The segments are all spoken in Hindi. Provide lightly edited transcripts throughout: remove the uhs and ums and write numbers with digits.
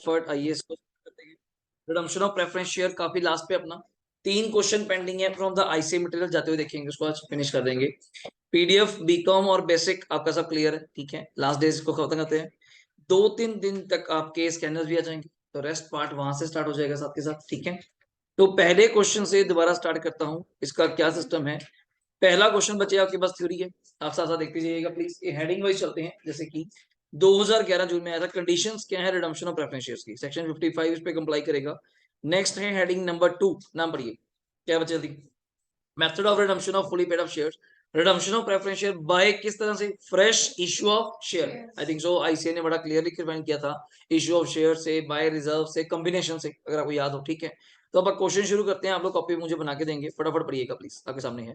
फटाफट आइए इसको करते हैं। रिडम्पशन ऑफ प्रेफरेंस शेयर काफी लास्ट पे अपना 3 क्वेश्चन पेंडिंग है फ्रॉम द आईसी मटेरियल, जाते हुए देखेंगे उसको, आज फिनिश कर देंगे। पीडीएफ बीकॉम और बेसिक आपका सब क्लियर है, ठीक है। लास्ट डे इसको खत्म करते हैं, 2-3 दिन तक आपके स्कैनर्स भी आ जाएंगे, तो रेस्ट पार्ट वहां से स्टार्ट हो जाएगा साथ के साथ, ठीक है। तो पहले क्वेश्चन से दोबारा स्टार्ट करता हूँ। इसका क्या सिस्टम है, पहला क्वेश्चन बचे आपके पास थ्योरी है, आप साथ साथ देखते जाइएगा प्लीज। ये हेडिंग वाइज चलते हैं, जैसे कि 2011 जून में आया था, कंडीशंस क्या है रिडम्पशन ऑफ प्रेफरेंस शेयर्स की, सेक्शन 55 इस पे कंप्लाई करेगा। नेक्स्ट है हेडिंग नंबर 2, नाम पढ़िए क्या बचे थी, method of redemption of fully paid up shares, redemption of preference share by किस तरह से, fresh issue of share. I think so ICA ने बड़ा क्लियरली डिफाइन किया था, इश्यू ऑफ शेयर से, बाय रिजर्व से, कॉम्बिनेशन से, अगर आपको याद हो, ठीक है। तो अब क्वेश्चन शुरू करते हैं, आप लोग कॉपी मुझे बना के देंगे, फटाफट पढ़िएगा प्लीज, आपके सामने है।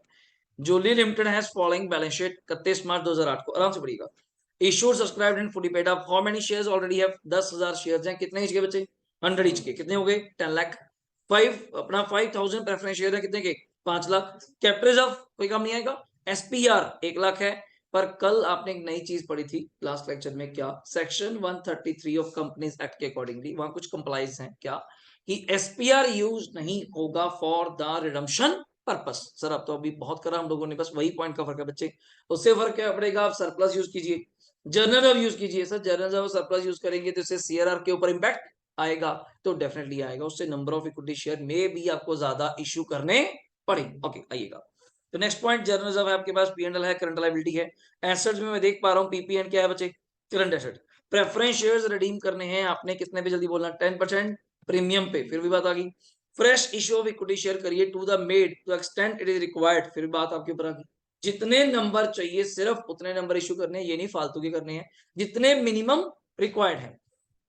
Jolly limited has following balance sheet 31 March 2008 को, आराम से पढ़िएगा। Issued subscribed and fully paid up, how many shares already have, 10,000 shares हैं, कितने इंच के बच्चे, 100 इंच के, कितने हो गए 10 लाख। 5 अपना 5,000 प्रेफरेंस शेयर है, कितने के 5 लाख। कैपिटल रिजर्व कोई काम नहीं आएगा, एसपीआर 1 लाख है। पर कल आपने एक नई चीज पढ़ी थी लास्ट लेक्चर में, क्या, सेक्शन 133 ऑफ कंपनीज एक्ट के अकॉर्डिंगली वहां कुछ कंप्लाइज है क्या, कि एसपीआर यूज नहीं होगा for the redemption purpose. Sir अब तो अभी बहुत करा हम लोगों ने, बस वही पॉइंट का फर्क है बच्चे, उससे फर्क क्या पड़ेगा, आप सरप्लस यूज कीजिए, जर्नल ऑफ यूज कीजिए। Sir journal of surplus use करेंगे तो इससे सीआरआर के ऊपर इंपैक्ट आएगा, तो डेफिनेटली आएगा, उससे नंबर ऑफ इक्विटी शेयर में भी आपको ज्यादा इश्यू करने पड़े। ओके आइएगा, तो नेक्स्ट पॉइंट जर्नल रिजर्व है आपके पास, पीएनएल है, करंट लायबिलिटी है। एसेट्स में मैं देख पा रहा हूँ पीपीएन क्या है बच्चे, current asset. Preference shares redeem करने हैं आपने, कितने पे जल्दी बोलना, 10% प्रीमियम पे, फिर भी बात आ गई। Fresh issue of equity share करिए to the made to extend it is required, फिर बात आपके ऊपर आ गई। जितने नंबर चाहिए सिर्फ उतने नंबर इश्यू करने हैं, ये नहीं फालतू के करने हैं, जितने मिनिमम रिक्वायर्ड है।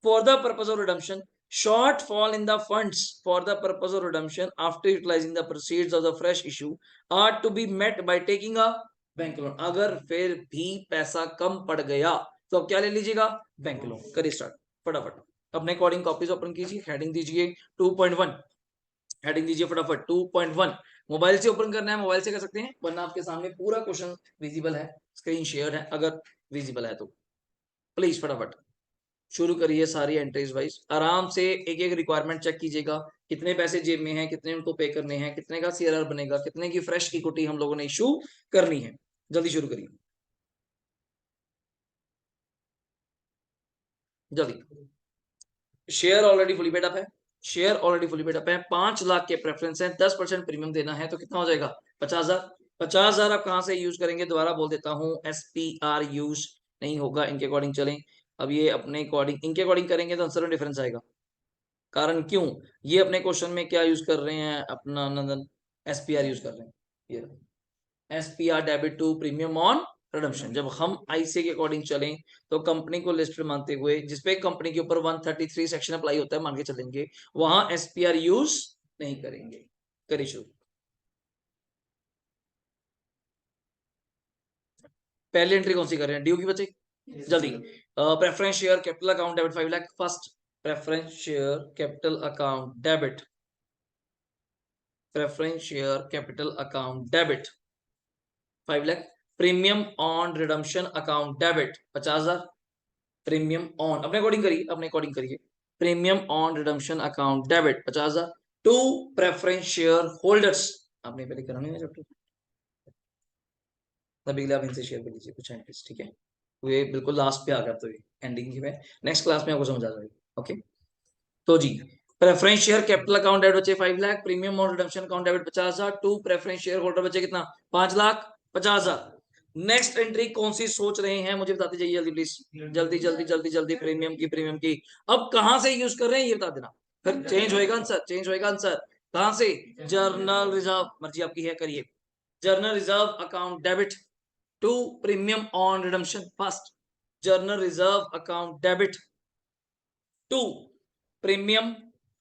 For the purpose of redemption, shortfall in the funds for the purpose of redemption after utilizing the proceeds of the fresh issue are to be met by taking a bank loan. अगर फिर भी पैसा कम पड़ गया तो अब क्या ले लीजिएगा, बैंक लोन। करिए स्टार्ट फटाफट, अपने अकॉर्डिंग कॉपीज ओपन कीजिए, हेडिंग दीजिए 2.1, हेडिंग दीजिए फटाफट 2.1। मोबाइल से ओपन करना है, मोबाइल से कर सकते हैं, वरना आपके सामने पूरा क्वेश्चन विजिबल है, स्क्रीन शेयर है, अगर विजिबल है तो प्लीज फटाफट शुरू करिए सारी एंट्रीज वाइज, आराम से एक एक रिक्वायरमेंट चेक कीजिएगा, कितने पैसे जेब में हैं, कितने उनको पे करने हैं, कितने का सीआरआर बनेगा, कितने की फ्रेश इक्विटी हम लोगों ने इशू करनी है। जल्दी शुरू करिए, जल्दी। Share already fully paid up है, share already fully paid up है, 5 लाख के प्रेफरेंस है, 10% प्रीमियम देना है, तो कितना हो जाएगा 50,000। 50,000 आप कहां से यूज करेंगे, दोबारा बोल देता हूं, एसपीआर यूज नहीं होगा, इनके अकॉर्डिंग चलें। अब ये अपने अकॉर्डिंग, इनके अकॉर्डिंग करेंगे तो आंसर में डिफरेंस आएगा, कारण क्यों, ये अपने क्वेश्चन में क्या यूज कर रहे हैं अपना नंदन, एसपीआर यूज कर रहे हैं, ये SPR debit to premium on redemption. जब हम आईसी के अकॉर्डिंग चलें तो कंपनी को लिस्टेड मानते हुए, जिसपे कंपनी के ऊपर 133 सेक्शन अप्लाई होता है मान के चलेंगे, वहां एसपीआर यूज नहीं करेंगे। करिए शुरू, पहली एंट्री कौन सी कर रहे हैं, ड्यू की बचे, जल्दी। Preference share capital account debit 5 lakh, first preference share capital account debit, preference share capital account debit 5 lakh. Premium on redemption account debit 50,000, premium on, अपने अकॉर्डिंग करिए, अपने अकॉर्डिंग करिए, premium on redemption account debit 50,000 to preference share holders. आपने पहले कराना है चैप्टर, तभी आप इनसे शेयर कर लीजिए कुछ एंट्रीज, ठीक है। ये बिल्कुल लास्ट पे आ गया, तो ये एंडिंग की में नेक्स्ट क्लास में आपको समझ आ जाएगी। ओके, तो जी, preference share capital account debit बचे 5 lakh, premium on redemption account debit 50,000 to preference share holder बचे कितना 5,50,000। नेक्स्ट एंट्री कौन सी सोच रहे हैं मुझे बताते जाइए जल्दी प्लीज, जल्दी जल्दी जल्दी जल्दी, प्रीमियम की, प्रीमियम की। अब कहां से यूज कर रहे हैं ये बता देना, फिर चेंज होएगा आंसर, चेंज होएगा आंसर। कहां से, जर्नल रिजर्व, मर्जी आपकी है, करिए। General reserve account debit to premium on redemption, first general reserve account debit to premium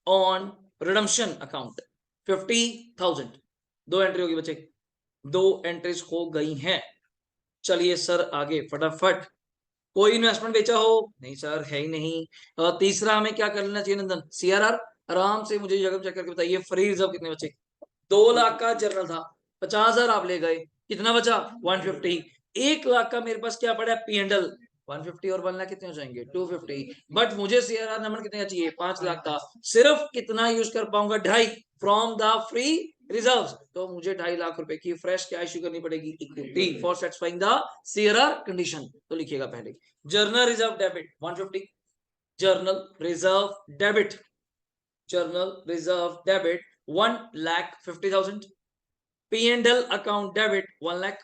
on redemption account 50,000। दो एंट्री होगी बच्चे, दो एंट्रीज हो गई हैं। चलिए सर आगे फटाफट, कोई इन्वेस्टमेंट बेचा हो, नहीं सर है ही नहीं। तीसरा हमें क्या कर लेना चाहिए नंदन, सीआरआर, आराम से मुझे जगह चेक करके बताइए। फ्री रिजर्व कितने बचे, 2 लाख का जर्नल था, 50,000 आप ले गए, कितना बचा 150। 1 लाख का मेरे पास क्या पड़ा है, पीएनएल, 150 और 1 लाख कितने हो जाएंगे 250। बट मुझे सीआरआर नंबर कितने का चाहिए 5 लाख का। सिर्फ कितना यूज कर पाऊंगा 2.5 फ्रॉम द फ्री रिजर्व्स। तो मुझे 2.5 लाख रुपए की फ्रेश क्या इश्यू करनी पड़ेगी equity for satisfying the CRR condition. तो लिखिएगा पहले journal reserve debit 150, journal reserve debit, journal reserve debit 1,50,000, P&L account debit 1 lakh,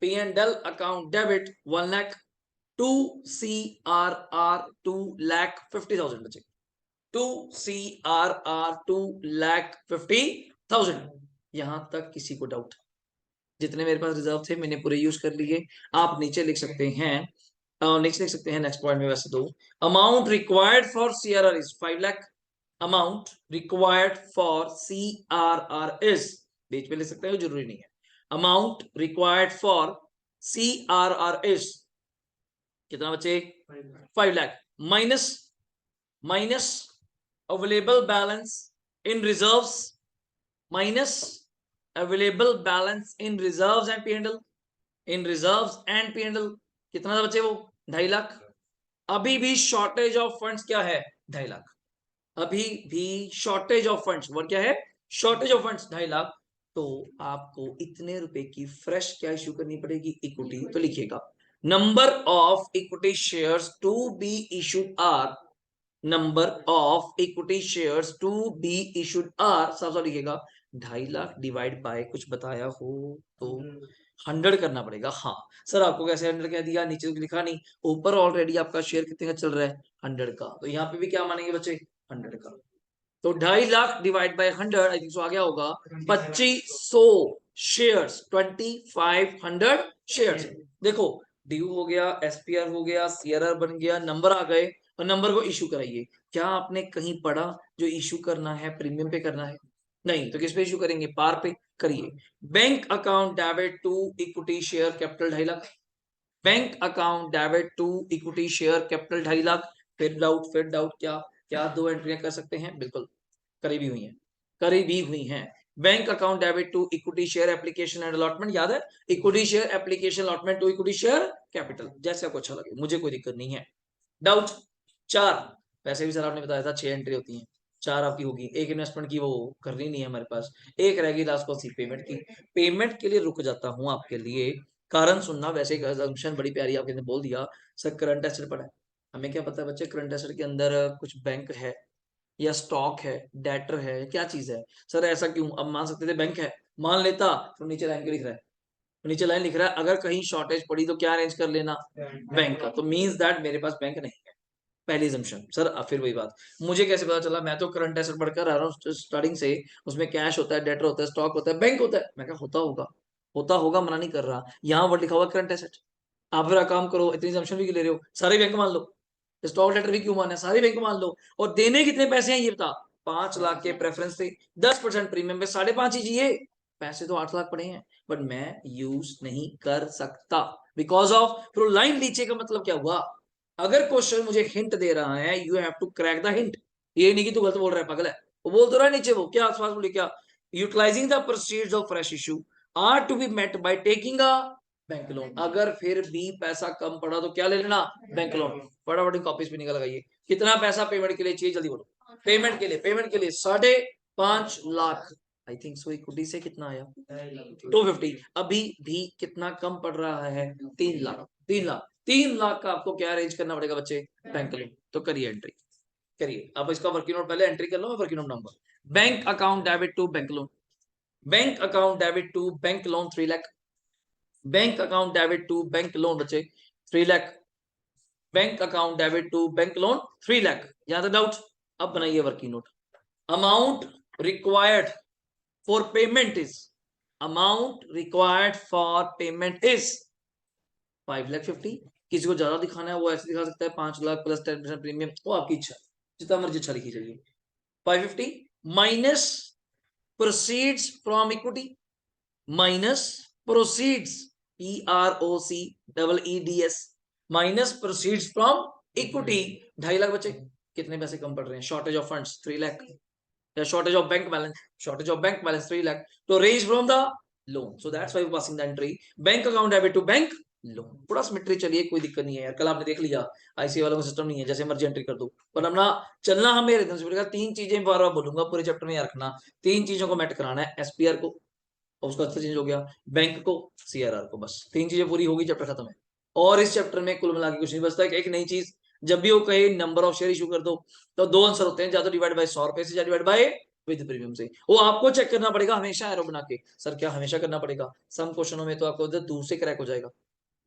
P&L account debit 1 lakh, 2 CRR 2,50,000 बचे, 2 CRR 2,50,000। यहां तक किसी को डाउट? जितने मेरे पास रिजर्व थे मैंने पूरे यूज कर लिए। आप नीचे लिख सकते हैं, नेक्स्ट लिख सकते हैं, नेक्स्ट पॉइंट में वैसे दो amount required for CRR is 5 lakh, amount required for CRR is, बीच में लिख सकते हैं जरूरी नहीं है, amount required for CRR is कितना बचे 5 lakh, minus minus available balance in reserves, minus available balance in reserves and PNL, in reserves and PNL कितना था बचे वो 2.5 लाख। अभी भी शॉर्टेज ऑफ फंड्स क्या है 2.5 लाख, अभी भी शॉर्टेज ऑफ फंड्स, वर्ड क्या है शॉर्टेज ऑफ फंड्स 2.5 लाख। तो आपको इतने रुपए की फ्रेश क्या इश्यू करनी पड़ेगी इक्विटी। तो लिखिएगा number of equity shares to be issued are, number of equity shares to be issued are, साफ साफ लिखिएगा 2.5 लाख डिवाइड बाय कुछ बताया हो तो 100 करना पड़ेगा। हाँ सर आपको कैसे 100 कह दिया, नीचे तो लिखा नहीं, ऊपर ऑलरेडी आपका शेयर कितने का चल रहा है 100 का, तो यहाँ पे भी क्या मानेंगे बच्चे 100 का। तो 2.5 lakh divide by 100 I think so आ गया होगा 2500 शेयर्स, 2500 शेयर्स। देखो ड्यू हो गया, एसपीआर हो गया, सीआरआर बन गया, नंबर आ गए और नंबर को इशू कराइए। क्या आपने कहीं पढ़ा जो इशू करना है प्रीमियम पे करना है? नहीं, तो किस पे इशू करेंगे पार पे करिए। Bank account debit to equity share capital 2.5 lakh, bank account debit to equity share capital 2.5 lakh. फिर डाउट क्या क्या दो एंट्रियां कर सकते हैं? बिल्कुल करी भी हुई हैं, करी भी हुई हैं। Bank account debit to equity share application and allotment, याद है equity share application allotment to equity share capital, जैसे आपको अच्छा लगे, मुझे कोई दिक्कत नहीं है। डाउट 4, वैसे भी सर आपने बताया था 6 एंट्री होती हैं, 4 आपकी होगी, एक इन्वेस्टमेंट की वो करनी नहीं है हमारे पास, एक रहेगी लास्ट को सी पेमेंट की। पेमेंट के लिए रुक जाता हूं आपके लिए, कारण सुनना, वैसे एक assumption बड़ी प्यारी आपने बोल दिया सर करंट एसेट पड़ा है। हमें क्या पता है बच्चे करंट एसेट के अंदर कुछ बैंक है या स्टॉक है, डेटर है, क्या चीज है? सर ऐसा क्यों? अब मान सकते थे बैंक है, मान लेता, तो नीचे लाइन क्यों लिख रहा है, नीचे लाइन लिख रहा है अगर कहीं शॉर्टेज पड़ी तो क्या अरेंज कर लेना बैंक का, तो मींस दैट मेरे पास बैंक नहीं है, पहली assumption। सर फिर वही बात, मुझे कैसे पता चला? मैं तो करंट एसेट पढ़कर आ रहा हूँ स्टार्टिंग से, उसमें कैश होता है, डेटर होता है, स्टॉक होता है, बैंक होता है, मैं क्या होता होगा, होता होगा, मना नहीं कर रहा, यहाँ वर्ड लिखा हुआ करंट एसेट। आप फिर काम करो, इतनी assumption भी क्यों ले रहे हो, सारे बैंक मान लो, स्टॉक लेटर भी क्यों माने, सारे बैंक मान लो, और देने कितने पैसे हैं ये बता। 5 लाख के प्रेफरेंस थे, 10% प्रीमियम पे 5.5 ही चाहिए, पैसे तो 8 लाख पड़े हैं, बट मैं यूज नहीं कर सकता बिकॉज ऑफ प्रो लाइन नीचे का मतलब क्या हुआ? अगर क्वेश्चन मुझे हिंट दे रहा है you have to crack the hint, ये नहीं कि तू गलत बोल रहा है पागल है, वो बोल तो रहा है नीचे, वो क्या आसपास बोले क्या, utilising the proceeds of fresh issue are to be met by taking a bank loan. अगर फिर भी पैसा कम पड़ा तो क्या ले लेना बैंक लोन। फटाफट कॉपीज पे निकल लगाइए, कितना पैसा पेमेंट के लिए चाहिए जल्दी बोलो। पेमेंट के लिए 5.5 लाख, आई थिंक सो इक्विटी से कितना आया 250, अभी भी कितना कम पड़ रहा है 3 लाख, 3 लाख, 3 लाख का आपको क्या अरेंज करना पड़ेगा बच्चे बैंक लोन। तो करिए एंट्री, करिए आप इसका वर्किंग नोट पहले एंट्री कर लो, मैं वर्किंग नोट बनाऊंगा। Bank account debit to bank loan, bank account debit to bank loan 3 lakh, bank account debit to bank loan बचे 3 lakh, bank account debit to bank loan 3 lakh, यहां तक डाउट? अब बनाइए working note. Amount required for payment is, amount required for payment is 5,50,000। किसी को ज्यादा दिखाना है वो ऐसे दिखा सकता है 5 लाख प्लस 10% प्रीमियम, वो आपकी इच्छा, जितना मर्जी अच्छा लिखी जाइए। 550 minus proceeds from equity, minus proceeds PROCEEDS, minus proceeds from equity 2.5 lakh बचे, कितने पैसे कम पड़ रहे हैं? शॉर्टेज ऑफ फंड्स 3 लाख, या shortage of bank balance, shortage of bank balance 3 lakh, to raise from the loan, so that's why we're passing the entry bank account debit to bank लो थोड़ा सिमेट्री चलिए, कोई दिक्कत नहीं है यार। कल आपने देख लिया आईसीआई वालों का सिस्टम नहीं है, जैसे मर्जी एंट्री कर दो, पर अपना चलना हमें रिदम से पड़ेगा। 3 चीजें बार बार बोलूंगा पूरे चैप्टर में याद रखना, 3 चीजों को मैट कराना है, एसपीआर को और उसका अर्थ चेंज हो गया, बैंक को, सीआरआर को, बस 3 चीजें पूरी होगी चैप्टर खत्म है। और इस चैप्टर में कुल मिला के कुछ नहीं बचता। एक नई चीज, जब भी वो कहे नंबर ऑफ शेयर इशू कर दो, तो 2 आंसर होते हैं, या तो डिवाइड बाय 100 रुपए से, या डिवाइड बाय विद प्रीमियम से। वो आपको चेक करना पड़ेगा हमेशा एरो बना के। सर क्या हमेशा करना पड़ेगा? सम क्वेश्चनों में तो आपको दूर से क्रैक हो जाएगा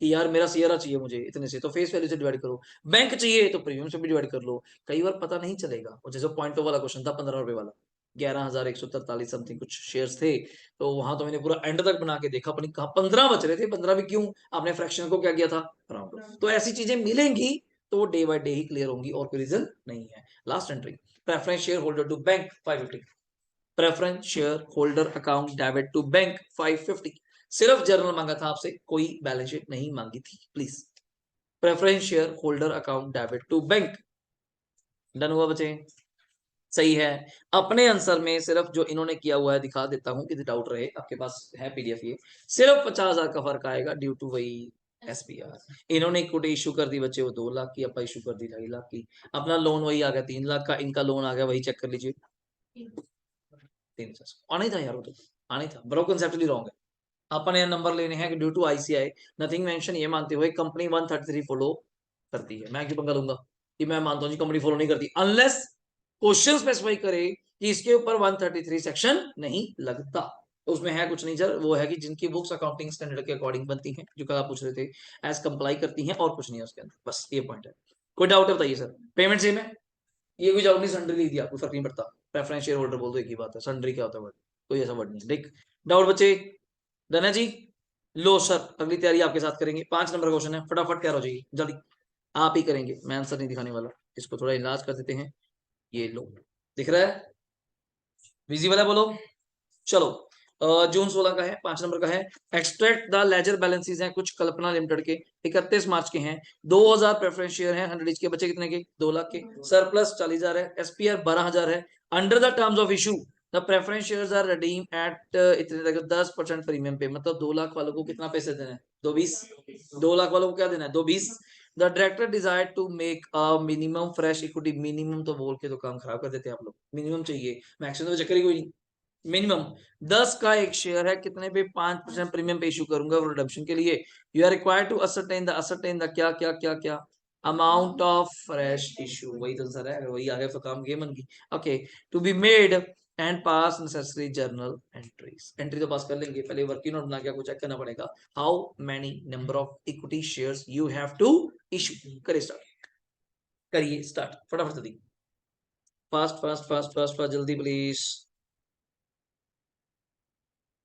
कि यार मेरा सीआरआर चाहिए मुझे इतने से, तो फेस वैल्यू से डिवाइड करो। बैंक चाहिए तो प्रीमियम से भी डिवाइड कर लो। कई बार पता नहीं चलेगा। और जैसे पॉइंट वाला क्वेश्चन था 15 रुपए वाला, 11,143 समथिंग कुछ शेयर्स थे, तो वहां तो मैंने पूरा एंड तक बना के देखा, अपनी कहा 15 बच रहे थे, 15 भी क्यों, आपने फ्रैक्शन को क्या किया था, राउंड ऑफ। तो ऐसी चीजें मिलेंगी तो डे बाय डे ही क्लियर होंगी, और कोई रीजन नहीं है। Last entry, preference share holder to bank 550, preference share holder account debit to bank 550। सिर्फ जर्नल मांगा था आपसे, कोई बैलेंस शीट नहीं मांगी थी please. Preference share holder account debit to bank, done हुआ बच्चे? सही है। अपने आंसर में सिर्फ जो इन्होंने किया हुआ है दिखा देता हूं कि डाउट रहे, आपके पास है पीडीएफ, ये सिर्फ 50,000 का फर्क आएगा ड्यू टू वही एसपीआर। इन्होंने इक्विटी इशू कर दी बच्चे वो 2 लाख की, अपा इशू कर दी 2.5 लाख की। अपना लोन वही आ गया 3 लाख का, इनका लोन आ गया वही, चेक कर लीजिए 3 आना ही था यार, वो तो आना ही था, ब्रो कंसेप्टली रॉन्ग है। अपने नंबर लेने हैं कि due to ICI nothing mention, ये मानते हुए कंपनी 133 फॉलो करती है। मैं क्यों पंगा लूंगा कि मैं मानता हूं जी कंपनी फॉलो नहीं करती, अनलेस क्वेश्चन स्पेसिफाई करे कि इसके ऊपर 133 सेक्शन नहीं लगता। तो उसमें है कुछ नहीं सर, वो है कि जिनकी बुक्स अकाउंटिंग स्टैंडर्ड के अकॉर्डिंग बनती हैं, जो कल आप पूछ रहे थे, एज कंप्लाई करती हैं, और कुछ नहीं है उसके अंदर, बस ये पॉइंट है। कोई डाउट है बताइए सर? पेमेंट सेम है, ये भी डाउट नहीं, सन्ड्री लिख दिया कोई फर्क नहीं पड़ता, प्रेफरेंस शेयर होल्डर बोल दो एक ही बात है, सन्ड्री क्या होता है वर्ड, कोई ऐसा वर्ड नहीं है। देख डाउट बच्चे, डन है जी? लो सर, अगली तैयारी आपके साथ करेंगे। 5 नंबर क्वेश्चन है, फटाफट तैयार हो जाइए जल्दी, आप ही करेंगे, मैं आंसर नहीं दिखाने वाला। इसको थोड़ा इलाज कर देते हैं, ये लो दिख रहा है, विजिबल है, बोलो। चलो जून 16 का है, 5 नंबर का है। एक्सट्रैक्ट द लेजर बैलेंसेस हैं कुछ कल्पना लिमिटेड के, 31 मार्च के हैं। 2,000 प्रेफरेंस शेयर हैं, 100 के बचे कितने के, 2 लाख के। सरप्लस 40,000 है, एसपीआर 12,000 है। Under the terms of issue the preference shares are redeem at इतने तक 10% प्रीमियम पे, मतलब 2 लाख वालों को कितना पैसे देना है, 220। 2 लाख वालों को क्या देना है, 220। The director desire to make a minimum fresh equity, minimum तो बोल के तो काम खराब कर देते हैं आप लोग, मिनिमम चाहिए, मैक्सिमम तो चक्कर ही कोई नहीं। मिनिमम 10 का एक शेयर है, कितने पे, 5% प्रीमियम पे इशू करूंगा रिडम्पशन के लिए। You are required to ascertain the क्या क्या क्या क्या अमाउंट ऑफ फ्रेश इशू, वही तो सर है, वही आ गया तो काम गेम बन गई। Okay, to be made and pass necessary journal entries, entry तो पास कर लेंगे, पहले वर्किंग नोट बना के आपको चेक करना पड़ेगा। How many number of equity shares you have to issue, करिए स्टार्ट, करिए स्टार्ट फटाफट जल्दी, fast fast fast fast fast जल्दी प्लीज।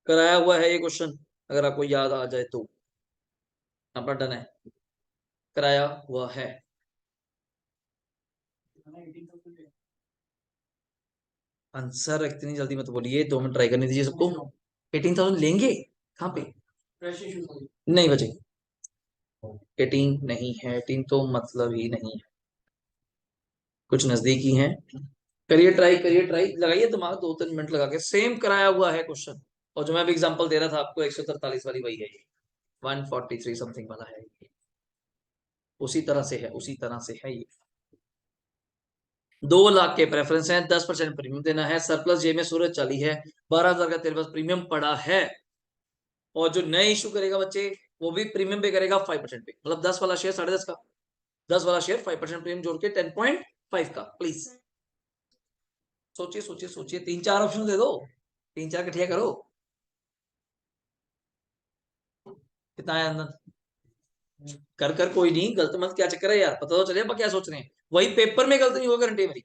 कराया हुआ है ये क्वेश्चन, अगर आपको याद आ जाए तो, अपना डन है, कराया हुआ है। आंसर इतनी जल्दी मत बोलिए, 2 मिनट ट्राई करने दीजिए सबको। 18,000 लेंगे कहाँ पे, नहीं बचे, 18 नहीं है, 18 तो मतलब ही नहीं है, कुछ नजदीकी है। करिए ट्राई, करिए ट्राई, लगाइए दिमाग, 2-3 मिनट लगा के। सेम कराया हुआ है क्वेश्चन, और जो मैं भी एग्जांपल दे रहा था आपको 143 वाली वही है ये, 143 समथिंग वाला है ये, उसी तरह से है, उसी तरह से है ये। 2 लाख के प्रेफरेंस है, 10% प्रीमियम देना है, सरप्लस जेब में सूरज चाली है, 12,000 का तेरे पास प्रीमियम पड़ा है। और जो नए इशू करेगा बच्चे, वो भी प्रीमियम पे करेगा 5% पे, मतलब 10 वाला शेयर 10.5 का, 10 वाला शेयर 5% प्रीमियम जोड़ के 10.5 का। प्लीज सोचिए सोचिए सोचिए, 3-4 ऑप्शन दे दो, 3-4 कठिया करो, कितना है अंदर, कर कर कोई नहीं, गलत मत, क्या चक्कर है यार, पता तो चले क्या सोच रहे हैं। वही पेपर में गलत नहीं होगा, गारंटी मेरी,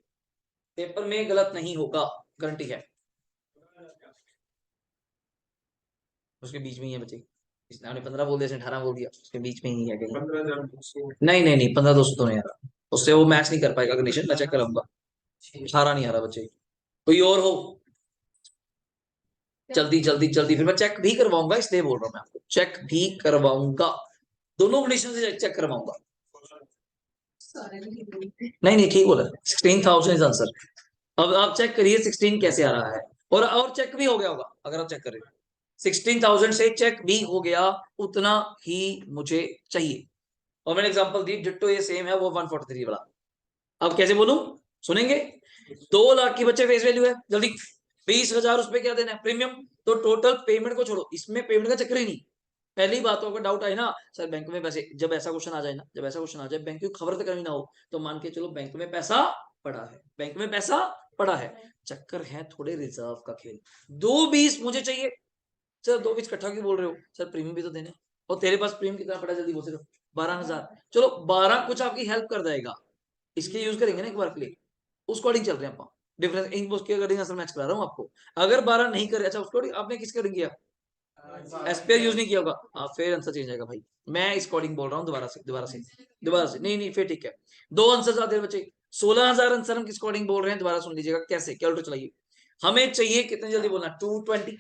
पेपर में गलत नहीं होगा, गारंटी है। उसके बीच में ही है बच्चे, इसने 15 बोल दिया, 18 बोल दिया, उसके बीच में ही है कहीं। नहीं नहीं नहीं, 15,200 तो नहीं आ रहा, उससे वो मैच नहीं कर पाएगा कंडीशन, मैं चेक कराऊंगा। 18 नहीं आ रहा बच्चे, कोई और हो, जल्दी जल्दी जल्दी, फिर मैं चेक भी करवाऊंगा, इसलिए बोल रहा हूँ मैं आपको, चेक भी करवाऊंगा, दोनों कंडीशन से चेक करवाऊंगा। नहीं नहीं ठीक बोला, 16,000 इज आंसर। अब आप चेक करिए 16 कैसे आ रहा है, और चेक भी हो गया होगा अगर आप चेक कर रहे हो। 16,000 से चेक भी हो गया, उतना ही मुझे चाहिए। और मैंने एग्जांपल दी, डिट्टो ये सेम है वो 143 वाला। अब कैसे बोलूं, सुनेंगे? 2 लाख की बच्चे फेस वैल्यू है, जल्दी 20,000 उस पर क्या देना है, प्रीमियम। तो टोटल पेमेंट को छोड़ो, इसमें पेमेंट का चक्कर ही नहीं। पहली बात तो अगर डाउट आए ना सर बैंक में पैसे, जब ऐसा क्वेश्चन आ जाए ना, जब ऐसा क्वेश्चन आ जाए बैंक की खबर तक कभी ना हो, तो मान के चलो बैंक में पैसा पड़ा है, बैंक में पैसा पड़ा है, चक्कर है थोड़े रिजर्व का खेल। 2,20 मुझे चाहिए। सर 2,20 इकट्ठा क्यों बोल रहे हो, सर प्रीमियम भी तो देने। और तेरे पास प्रीमियम कितना पड़ा, जल्दी बोल सकते 12,000। चलो 12 कुछ आपकी हेल्प कर जाएगा, इसके यूज करेंगे ना एक बार के लिए, उस अकॉर्डिंग चल रहे हैं आप। डिफरेंस इन उसके अकॉर्डिंग असल मैच करा रहा हूँ आपको। अगर 12 नहीं करे, अच्छा उसको आपने किसके अकॉर्डिंग किया, एसपीआर यूज नहीं किया होगा, हाँ फिर आंसर चेंज आएगा भाई। मैं इस अकॉर्डिंग बोल रहा हूँ, दोबारा से नहीं नहीं फिर ठीक है। 2 आंसर आते बच्चे, 16,000 आंसर हम किस अकॉर्डिंग बोल रहे हैं, दोबारा सुन लीजिएगा कैसे, कैलकुलेटर चलाइए। हमें चाहिए कितने, जल्दी बोलना, 220।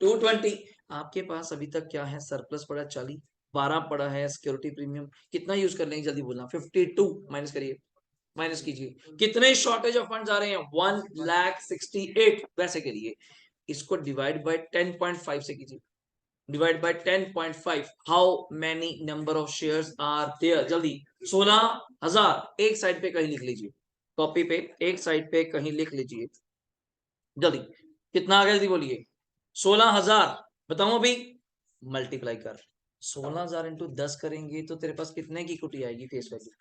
220 आपके पास अभी तक क्या है, सरप्लस पड़ा 40, 12 पड़ा है सिक्योरिटी प्रीमियम, कितना यूज कर लेंगे, जल्दी बोलना। 52 माइनस करिए, माइनस कीजिए, कितने शॉर्टेज ऑफ फंड्स आ रहे हैं, 1,68,000। वैसे करिए, इसको डिवाइड बाय 10.5 से कीजिए, divide by 10.5, how many number of shares are there, जल्दी। 16,000 एक साइड पे कहीं लिख लीजिए, कॉपी पे एक साइड पे कहीं लिख लीजिए, जल्दी। कितना आ गया, जल्दी बोलिए। 16,000, बताऊं अभी, मल्टीप्लाई कर, 16,000 इंटू 10 करेंगे तो तेरे पास कितने की इक्विटी आएगी फेस वैल्यू,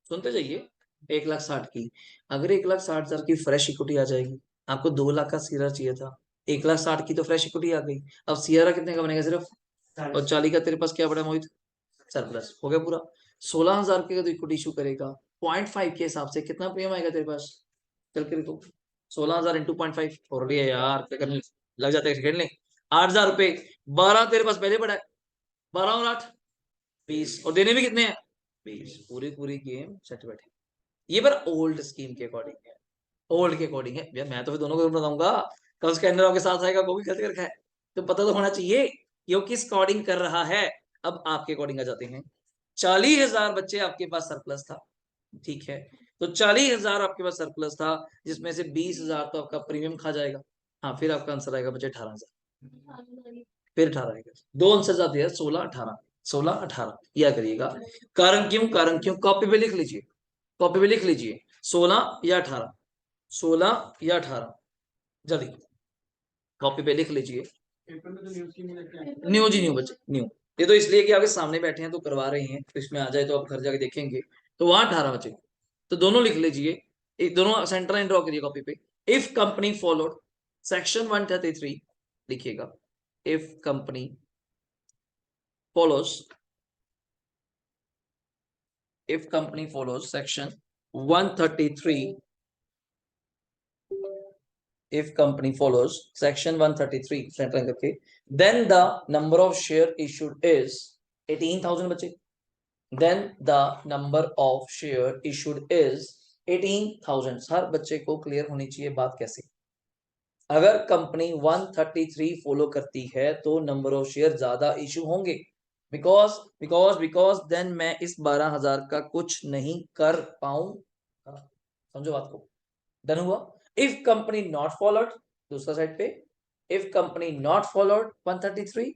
सुनते जाइए, 1,60,000 की। अगर 1,60,000 की फ्रेश इक्विटी आ जाएगी, आपको 2 लाख का सीआर चाहिए था, 1,60,000 की तो फ्रेश इक्विटी आ गई। अब सीआर कितने का बनेगा, सिर्फ, और 40 का तेरे पास क्या पड़ा मोहित, सरप्लस हो गया पूरा। 16,000 के तो इक्विटी इशू करेगा, 0.5 के हिसाब से कितना प्रीमियम आएगा तेरे पास, चल के देखो। 16,000 इंटू 0.5 हो रही है यार, क्या करने लग जाते हैं खेलने। 8,000 रुपए, 12 तेरे पास पहले पड़ा है, 12 और 8 20, और देने भी कितने हैं, 20। पूरी पूरी गेम सेट बैठे। ये पर ओल्ड स्कीम के अकॉर्डिंग है, ओल्ड के अकॉर्डिंग है यार, मैं तो फिर दोनों को बताऊंगा, कल स्कैनर आपके साथ आएगा वो भी गलती कर रखा है, तो पता तो होना चाहिए कि वो किस अकॉर्डिंग कर रहा है। अब आपके अकॉर्डिंग आ जाते हैं, 40,000 बच्चे आपके पास सरप्लस था, ठीक है, तो 40,000 आपके पास सरप्लस था, जिसमें से 20,000 तो आपका प्रीमियम खा जाएगा, हाँ फिर आपका आंसर आएगा बच्चे 18,000, फिर 18 आएगा, दो आंसर जाते हैं, 16 18, 16 18, यह करिएगा। कारण क्यों कॉपी पे लिख लीजिए, कॉपी पे लिख लीजिए, 16 या 18, 16 या 18, जल्दी कॉपी पे लिख लीजिए। न्यू जी, न्यू बच्चे न्यू, ये तो इसलिए कि आपके सामने बैठे हैं तो करवा रहे हैं, तो इसमें आ जाए तो आप घर जाके देखेंगे, तो वहां 18 बच्चे, तो दोनों लिख लीजिए, दोनों सेंटर लाइन ड्रॉ करिए कॉपी पे। इफ कंपनी फॉलोड सेक्शन 133, लिखिएगा, if company follows if company follows section 133, if company follows section 133 centre करके, then the number of share issued is 18,000 बच्चे, then the number of share issued is 18,000। हर बच्चे को क्लियर होनी चाहिए बात कैसे, अगर कंपनी 133 फॉलो करती है तो नंबर ऑफ शेयर ज्यादा इशू होंगे, बिकॉज बिकॉज बिकॉज देन मैं इस 12,000 का कुछ नहीं कर पाऊंगा, समझो बात को, डन हुआ। इफ कंपनी नॉट फॉलोड, दूसरा साइड पे, if company not followed 133,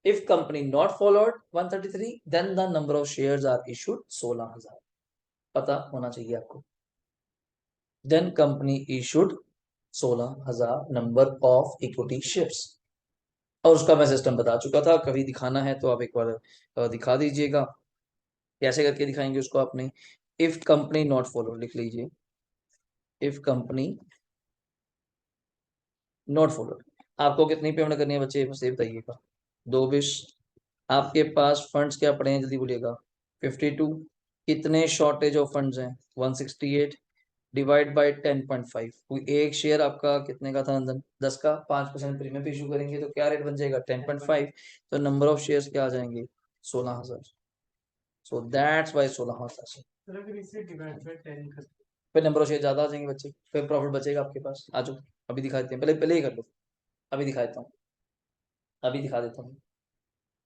if company not followed 133, then the number of shares are issued 16,000, पता होना चाहिए आपको, then company issued 16,000 number of equity shares, और उसका मैं सिस्टम बता चुका था, कभी दिखाना है तो आप एक बार दिखा दीजिएगा, कैसे करके दिखाएंगे उसको आपने। इफ कंपनी नॉट फॉलो लिख लीजिए, इफ कंपनी नॉट फॉलो, आपको कितनी पेमेंट करनी है बच्चे, बस ये बताइएगा। 2,20, आपके पास फंड्स क्या पड़े हैं, जल्दी बोलिएगा। 52, कितने शॉर्टेज ऑफ फंड्स हैं, 168, डिवाइड बाय 10.5, एक शेयर आपका कितने का था नंदन, 10 का, 5% प्रीमियम पे इशू करेंगे तो क्या रेट बन जाएगा, 10.5, तो नंबर ऑफ शेयर्स क्या आ जाएंगे, 16,000, सो दैट्स वाई 16,000। फिर नंबर ऑफ शेयर ज्यादा आ जाएंगे बच्चे, फिर प्रॉफिट बचेगा आपके पास, आ जाओ अभी दिखा देते हैं, पहले पहले ही कर लो, अभी दिखा देता हूँ, अभी दिखा देता हूँ।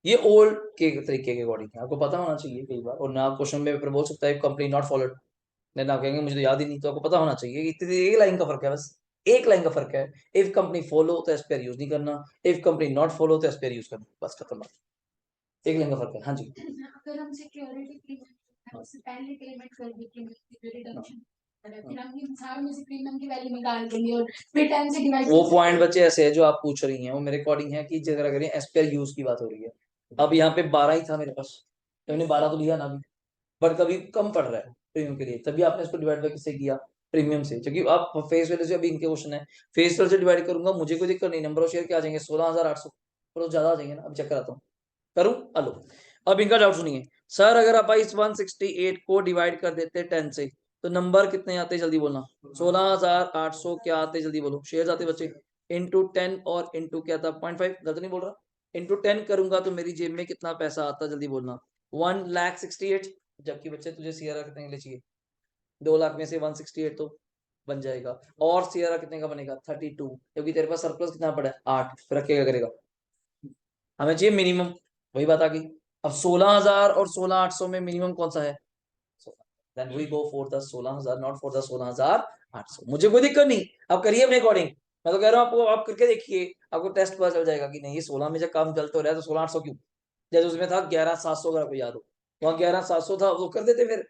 ये ओल्ड के तरीके के अकॉर्डिंग है, आपको पता होना चाहिए कई बार, और ना क्वेश्चन में पेपर बोल सकता है कंपनी नॉट फॉलोड, देन आप कहेंगे मुझे तो याद ही नहीं, तो आपको पता होना चाहिए, इतनी एक लाइन का फर्क है बस, एक लाइन का फर्क है। इफ कंपनी फॉलो तो एसपीआर यूज नहीं करना, इफ कंपनी नॉट फॉलो तो एसपीआर यूज करना, बस खत्म बात। एक लाइन का फर्क है। हाँ जी, अगर हम सिक्योरिटी प्रीमियम उससे पहले पेमेंट कर देंगे रिडम्पशन, फिर हम इंसान में से प्रीमियम की वैल्यू निकाल देंगे और फिर टाइम से डिवाइड। वो पॉइंट बच्चे ऐसे है जो आप पूछ रही हैं वो मेरे अकॉर्डिंग है कि जगह करें एसपीआर यूज की बात हो रही है। अब यहाँ पे 12 ही था मेरे पास, तो मैंने 12 तो लिया ना अभी, बट कभी कम पड़ रहा है प्रीमियम के लिए, तभी आपने इसको डिवाइड बाय किससे किया, प्रीमियम से, क्योंकि आप फेस वैल्यू से, अभी इनके क्वेश्चन है फेस वैल्यू से डिवाइड करूंगा, मुझे कोई दिक्कत नहीं, नंबर ऑफ शेयर क्या आ जाएंगे 16,800, पर ज्यादा आ जाएंगे ना। अब चेक कराता हूँ, करूं, हेलो। अब इनका डाउट सुनिए, सर अगर आप इस 168 को डिवाइड कर देते 10 से तो नंबर कितने आते जल्दी बोलना, 16,800 क्या आते जल्दी बोलो, शेयर आते बच्चे, इंटू 10 और इंटू क्या था 0.5, गलत नहीं बोल रहा, इंटू 10 करूंगा तो मेरी जेब में कितना पैसा आता जल्दी बोलना, 1,68,000, जबकि बच्चे तुझे सीआरआर कितने के लिए चाहिए, 2 लाख में से 168 तो बन जाएगा, और सीआरआर कितने का बनेगा 32, क्योंकि तेरे पास सरप्लस कितना पड़ा है 8, फिर रखेगा करेगा, हमें चाहिए मिनिमम, वही बात आ गई। अब 16,000 और 16,800 में मिनिमम कौन सा है, then we go for the 16,000 not for the 16,800, मुझे कोई दिक्कत नहीं, आप करिए अपने अकॉर्डिंग, मैं तो कह रहा हूँ आपको, आप करके देखिए, आपको टेस्ट पता चल जाएगा कि नहीं ये 16 में जब काम चल तो रहा है तो 16,800 क्यों, जैसे उसमें था 11,700, अगर आपको याद हो, वहां 11,700 था, वो कर देते फिर,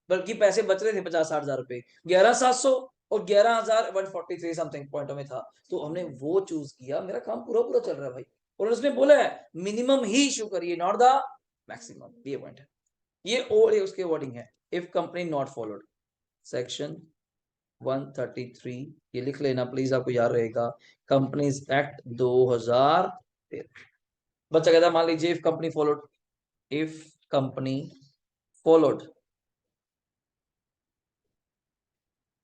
बल्कि पैसे बच रहे थे 50-60 हजार रुपए, 11,700 और 11,143 समथिंग पॉइंटों में था, तो हमने वो चूज किया, मेरा काम पूरा पूरा चल रहा है भाई, और उसने बोला है मिनिमम ही इशू करिए नॉट द मैक्सिमम, ये पॉइंट है, ये और ये उसके वर्डिंग है, if company not followed, section 133, ये लिख लेना प्लीज, आपको याद रहेगा, कंपनीज एक्ट 2013, बच्चा कहता मान लीजिए if company followed, if company followed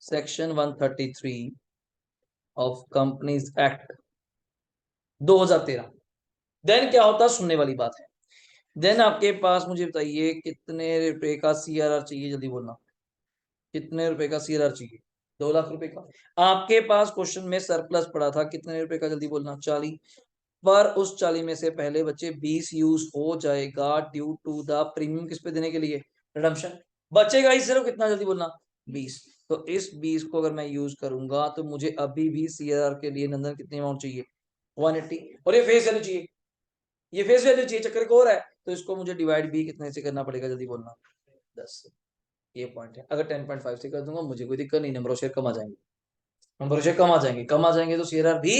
section 133 of companies act 2013, देन क्या होता, सुनने वाली बात है, देन आपके पास मुझे बताइए कितने रुपए का सीआरआर चाहिए जल्दी बोलना, कितने रुपए का सीआरआर चाहिए, 2 लाख रुपए का, आपके पास क्वेश्चन में सरप्लस पड़ा था कितने रुपए का जल्दी बोलना 40, पर उस 40 में से पहले बच्चे 20 यूज हो जाएगा ड्यू टू द प्रीमियम, किस पे देने के लिए, रिडम्पशन, बचेगा ही सिर्फ कितना जल्दी बोलना 20, तो इस 20 को अगर मैं यूज करूंगा तो मुझे अभी भी सीआरआर के लिए नंदन कितनी अमाउंट चाहिए 180, और ये फेस वैल्यू चाहिए, ये फेस वैल्यू चाहिए, चक्कर को हो रहा है, तो इसको मुझे डिवाइड भी कितने से करना पड़ेगा जल्दी बोलना 10 से, ये पॉइंट है, अगर 10.5 से कर दूंगा मुझे कोई दिक्कत नहीं, नंबर ऑफ शेयर कम आ जाएंगे, नंबर ऑफ शेयर कम आ जाएंगे, कम आ जाएंगे तो सीआरआर भी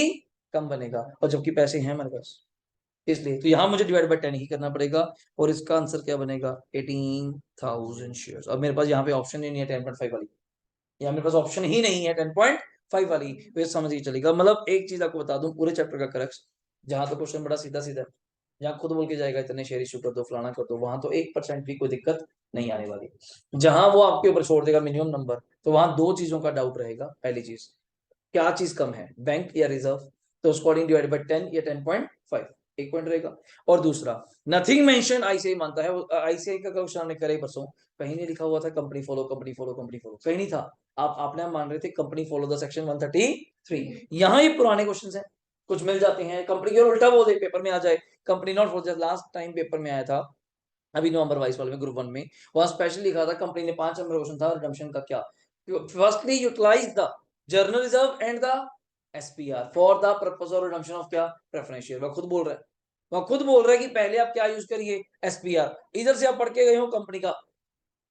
कम बनेगा, और जबकि पैसे हैं हमारे पास, इसलिए तो यहाँ मुझे डिवाइड बाय 10 ही करना पड़ेगा, और इसका आंसर क्या बनेगा 18,000 शेयर्स, अब मेरे पास यहाँ पे ऑप्शन ही नहीं है 10.5 वाली, यहाँ मेरे पास ऑप्शन ही नहीं है 10.5 वाली, तो ये समझ ही चलेगा, मतलब एक चीज आपको बता दूं पूरे चैप्टर का करेक्ट, जहां तो क्वेश्चन बड़ा सीधा सीधा है, जहाँ खुद बोल के जाएगा इतने शेयर इशू कर दो फलाना कर दो, वहां तो 1% भी कोई दिक्कत नहीं आने वाली, जहां वो आपके ऊपर छोड़ देगा मिनिमम नंबर, तो वहां दो चीजों का डाउट रहेगा, पहली चीज क्या चीज कम है, बैंक या रिजर्व, तो उसको अकॉर्डिंग डिवाइड बाय 10 या 10.5, एक पॉइंट रहेगा, और दूसरा नथिंग मेंशन आईसीआई मानता है, आईसीआई का क्वेश्चन हमने करे परसों, कहीं नहीं लिखा हुआ था company follow company follow company follow, कहीं नहीं था, आपने मान रहे थे कंपनी फॉलो द सेक्शन 133, यहाँ ये पुराने क्वेश्चन है, कुछ मिल जाते हैं कंपनी की, और उल्टा बोल दे पेपर में आ जाए company not follow, last time paper में आया था अभी नवंबर 22 वाले में ग्रुप 1 में, वहां स्पेशली लिखा था कंपनी ने 5 नंबर क्वेश्चन था रिडम्पशन का क्या, firstly utilise the general reserve and the SPR for the purpose of redemption of क्या प्रेफरेंस शेयर, वह खुद बोल रहा है, वह खुद बोल रहा है कि पहले आप क्या यूज करिए एसपीआर, इधर से आप पढ़ के गए हो कंपनी का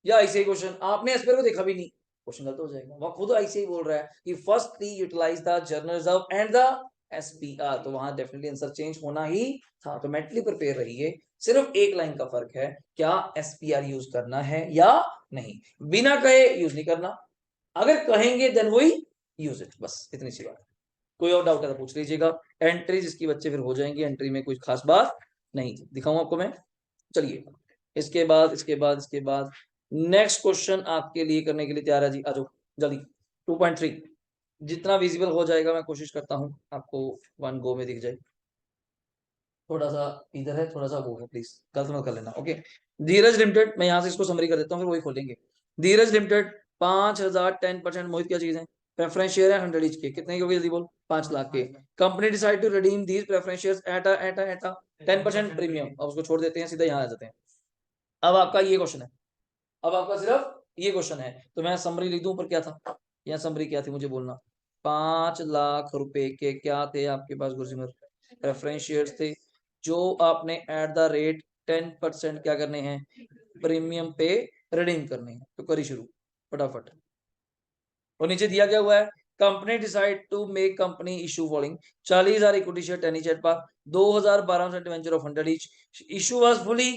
या ऐसे क्वेश्चन, आपने एसपीआर को देखा भी नहीं, क्वेश्चन गलत हो जाएगा, वह खुद ऐसे ही बोल रहा है कि firstly utilise the general reserve and the SPR, तो वहां डेफिनेटली आंसर चेंज होना ही था, तो मेंटली प्रिपेयर रहिए, सिर्फ एक लाइन का फर्क है, क्या एसपीआर यूज करना है या नहीं, बिना कहे यूज नहीं करना, अगर कहेंगे देन वही यूज इट, बस इतनी सी बात, कोई और डाउट है तो पूछ लीजिएगा, एंट्री जिसकी बच्चे फिर हो जाएंगी, एंट्री में कोई खास बात नहीं थी, दिखाऊं आपको मैं, चलिए इसके बाद नेक्स्ट क्वेश्चन आपके लिए करने के लिए तैयार है जी, आ जाओ जल्दी, 2.3 जितना विजिबल हो जाएगा मैं कोशिश करता हूँ आपको वन गो में दिख जाए, थोड़ा सा इधर है थोड़ा सा वो है, प्लीज गलत मत कर लेना, ओके। धीरज लिमिटेड, मैं यहाँ से इसको समरी कर देता हूँ फिर वही खोलेंगे, धीरज लिमिटेड 5,000 10% मोहित क्या चीज है, प्रेफरेंस शेयर है 100 ईच के, कितने की होगी जल्दी बोल 5 लाख के, company decide to redeem these preference shares at a 10% premium, अब उसको छोड़ देते हैं सीधा यहाँ आ जाते हैं, अब आपका ये क्वेश्चन है, अब आपका सिर्फ ये क्वेश्चन है, तो मैं समरी लिख दूं ऊपर क्या था, यहाँ समरी क्या थी मुझे बोलना, 5 लाख रुपए के क्या थे आपके पास गुरसिमर? प्रेफरेंस शेयर्स थे जो आपने एट द रेट 10% क्या करने हैं, प्रीमियम पे रिडीम करने हैं। तो करी शुरू फटाफट। और नीचे दिया क्या हुआ है, company decide to make company issue following 40,000 equity share टेनी चैट पर 2,012 debenture of 100 each. Issue was fully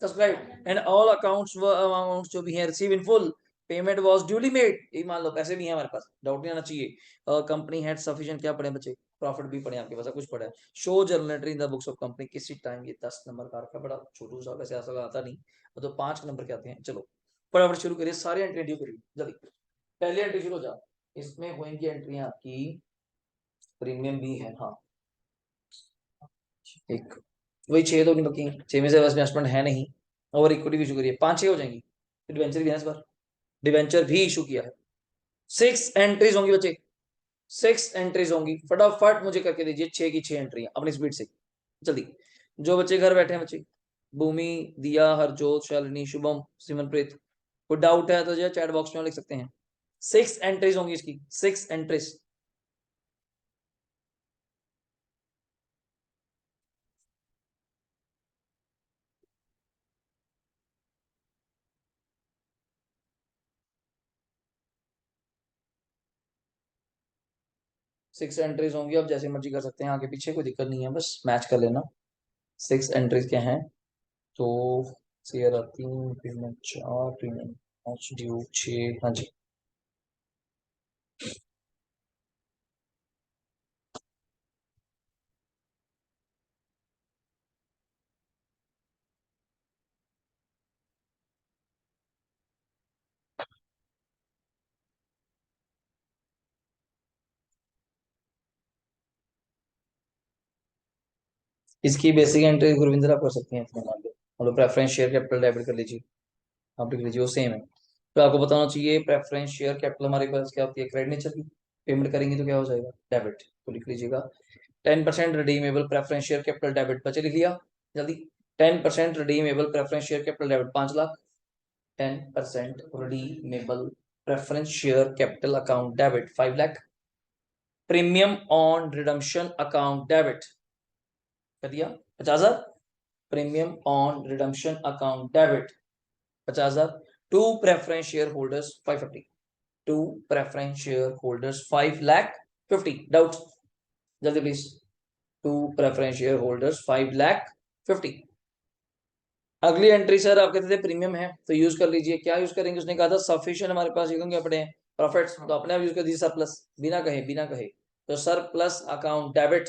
subscribed and all accounts व अमाउंट्स जो भी हैं receive in full, payment was duly made. ये मान लो पैसे भी हैं हमारे पास, डाउट नहीं आना चाहिए। कंपनी हैड सफिशिएंट क्या पड़े बच्चे, प्रॉफिट भी पड़े आपके पास, सब कुछ पड़ा है। Show journal entry in the books of company, किसी टाइम ये 10 नंबर का रखा, बड़ा छोटू सा, वैसे ऐसा आता नहीं, तो 5 नंबर के आते हैं। चलो फटाफट शुरू करिए, सारे एंट्री ड्यू करिए जल्दी। पहले एंट्री शुरू हो जाओ, इसमें होंगी एंट्रियां आपकी, प्रीमियम भी है, हाँ एक वही 6 तो नहीं बकी, 6 में से बस इन्वेस्टमेंट है नहीं, और इक्विटी भी इशू करिए, 5-6 हो जाएंगी। डिवेंचर भी है इस बार, डिवेंचर भी इशू किया है। 6 एंट्रीज होंगी बच्चे, 6 एंट्रीज होंगी, फटाफट मुझे करके दीजिए 6 की 6 एंट्री अपनी स्पीड से जल्दी। जो बच्चे घर बैठे हैं बच्चे, भूमि, दिया, हरजोत, शालिनी, शुभम, सिमरप्रीत, कोई डाउट है तो जो चैट बॉक्स में लिख सकते हैं। 6 एंट्रीज होंगी इसकी, 6 एंट्रीज। सिक्स एंट्रीज होंगी, अब जैसे मर्जी कर सकते हैं, आगे पीछे कोई दिक्कत नहीं है, बस मैच कर लेना। 6 एंट्रीज क्या हैं, तो शेयर 3, प्रीमियम 4, प्रीमियम 5, ड्यू 6, हाँ जी। इसकी बेसिक एंट्री गुरविंदर आप कर सकते हैं, इतना मान लो, मतलब प्रेफरेंस शेयर कैपिटल डेबिट कर लीजिए, आप लिख लीजिए, वो सेम है। तो आपको बताना चाहिए प्रेफरेंस शेयर कैपिटल हमारे पास क्या होती है, क्रेडिट नेचर की, पेमेंट करेंगे तो क्या हो जाएगा, डेबिट, तो लिख लीजिएगा 10% redeemable preference share capital debit, बचे लिख लिया जल्दी। 10% redeemable preference share capital debit 5 lakh, 10% redeemable preference share capital account debit 5 lakh, premium on redemption account debit कर दिया 50,000, premium on redemption account debit 50,000, to preference share holders 550, to preference share holders 5,50,000, doubt जल्दी please, to preference share holders 5,50,000। अगली एंट्री सर आप कहते थे प्रीमियम है तो यूज कर लीजिए, क्या यूज करेंगे, उसने कहा था सफिशिएंट हमारे पास ये क्या पड़े हैं, प्रॉफिट्स, तो अपने आप यूज कर दीजिए सरप्लस, बिना कहे तो surplus account debit.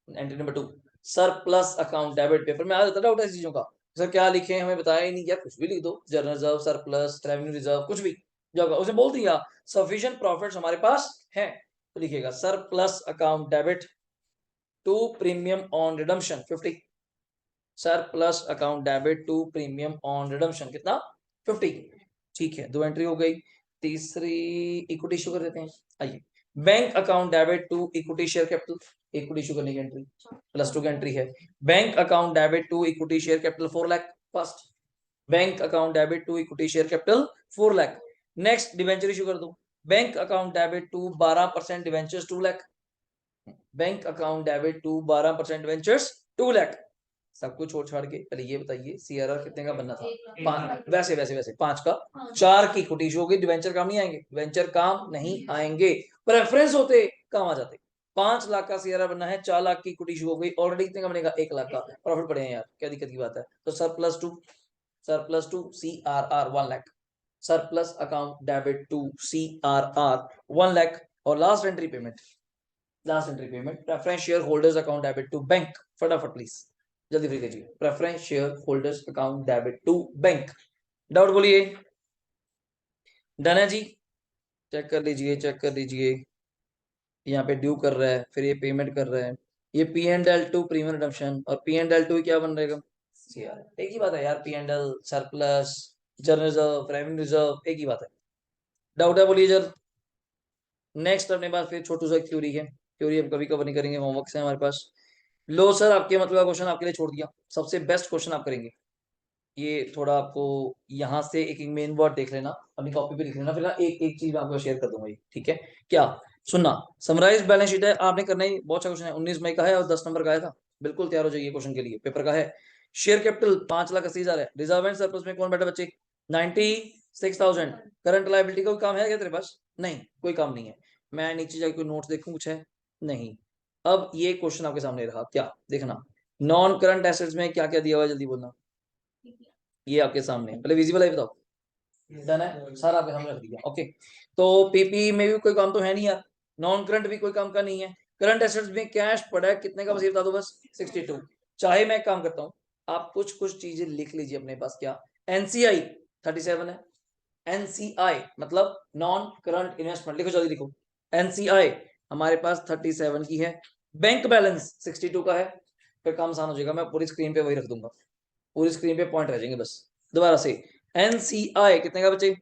Entry number 2, surplus account debit, paper में आ जाता डाउट ऐसी चीजों का, सर क्या लिखे हमें बताया ही नहीं, क्या कुछ भी लिख दो, general reserve, surplus, revenue reserve, कुछ भी जो उसे बोल दिया सफिशिएंट प्रॉफिट्स हमारे पास है, तो लिखिएगा surplus account debit to premium on redemption 50, surplus account debit to premium on redemption कितना 50। ठीक है, 2 एंट्री हो गई। तीसरी इक्विटी इशू कर देते हैं, आइए, bank account debit to equity share capital, equity issue करने की एंट्री +2 की एंट्री है। Bank account debit to equity share capital 4 lakh first, bank account debit to equity share capital 4 lakh. Next debenture issue कर दो, bank account debit to 12% debentures 2 lakh, bank account debit to 12% debentures 2 lakh. सब कुछ छोड़ छाड़ के पहले ये बताइए सीआरआर कितने का बनना था, 5, वैसे 5 का, 4 की इक्विटी इशू होगी, डिवेंचर काम नहीं आएंगे, डिवेंचर काम नहीं आएंगे, प्रेफरेंस होते काम आ जाते। 5 लाख का सीआरआर बनना है, 4 लाख की इक्विटी इशू हो गई, ऑलरेडी कितने का बनेगा, 1 लाख का प्रॉफिट पड़े हैं यार, क्या दिक्कत की बात है। तो surplus to CRR 1 lakh, surplus account debit to CRR 1 lakh. और last entry payment, preference share holders account debit to bank, फटाफट प्लीज जल्दी फ्री कीजिए, preference share holders account debit to bank. Doubt बोलिए, डन है जी, चेक कर लीजिए, यहाँ पे ड्यू कर रहा है, फिर ये पेमेंट कर रहा है, ये P and L to premium redemption, और पी एंड एल टू क्या बन रहेगा, यार एक ही बात है यार, P and L, surplus, general reserve, revenue reserve, एक ही बात है। डाउट है बोलिए जर। नेक्स्ट अपने पास फिर छोटू सा थ्योरी है, थ्योरी हम कभी कवर नहीं करेंगे, होमवर्क से हमारे पास। लो सर आपके मतलब का क्वेश्चन आपके लिए छोड़ दिया, सबसे बेस्ट क्वेश्चन आप करेंगे, ये थोड़ा आपको यहाँ से एक मेन वर्ड देख लेना, अपनी कॉपी पे लिख लेना, फिर एक एक चीज मैं आपको शेयर कर दूंगा, ठीक है क्या, सुनना, समराइज बैलेंस शीट है, आपने करना ही बहुत अच्छा क्वेश्चन है, 19 मई का है और 10 नंबर का आया था, बिल्कुल तैयार हो जाइए क्वेश्चन के लिए, पेपर का है। शेयर कैपिटल 5,80,000 है, रिजर्व एंड सरप्लस में कौन बैठा बच्चे, 96,000। करंट लायबिलिटी का कोई काम है क्या तेरे पास, नहीं कोई काम नहीं है। मैं नीचे जाके कोई नोट्स देखूं कुछ है, नहीं। अब ये क्वेश्चन आपके सामने रहा, क्या देखना, नॉन करंट एसेट्स में क्या क्या दिया हुआ है, जल्दी बोलना। ये आपके सामने पहले विजिबल है, बताओ। डन है, सारा आपके सामने रख दिया, ओके। तो पीपी में भी कोई काम तो है नहीं यार, नॉन करंट भी कोई काम का नहीं है। करंट एसेट्स में कैश पड़ा है कितने का, बस ये बता दो बस, 62। चाहे मैं एक काम करता हूँ, आप कुछ कुछ चीजें लिख लीजिए अपने पास, क्या एनसीआई 37 है, एनसीआई मतलब नॉन करंट इन्वेस्टमेंट, लिखो जल्दी लिखो, एनसीआई हमारे पास 37 की है, बैंक बैलेंस 62 का है, फिर काम आसान हो जाएगा, मैं पूरी स्क्रीन पे वही रख दूंगा, पूरी स्क्रीन पे पॉइंट रह जाएंगे बस। दोबारा से, एनसीआई कितने का बचे,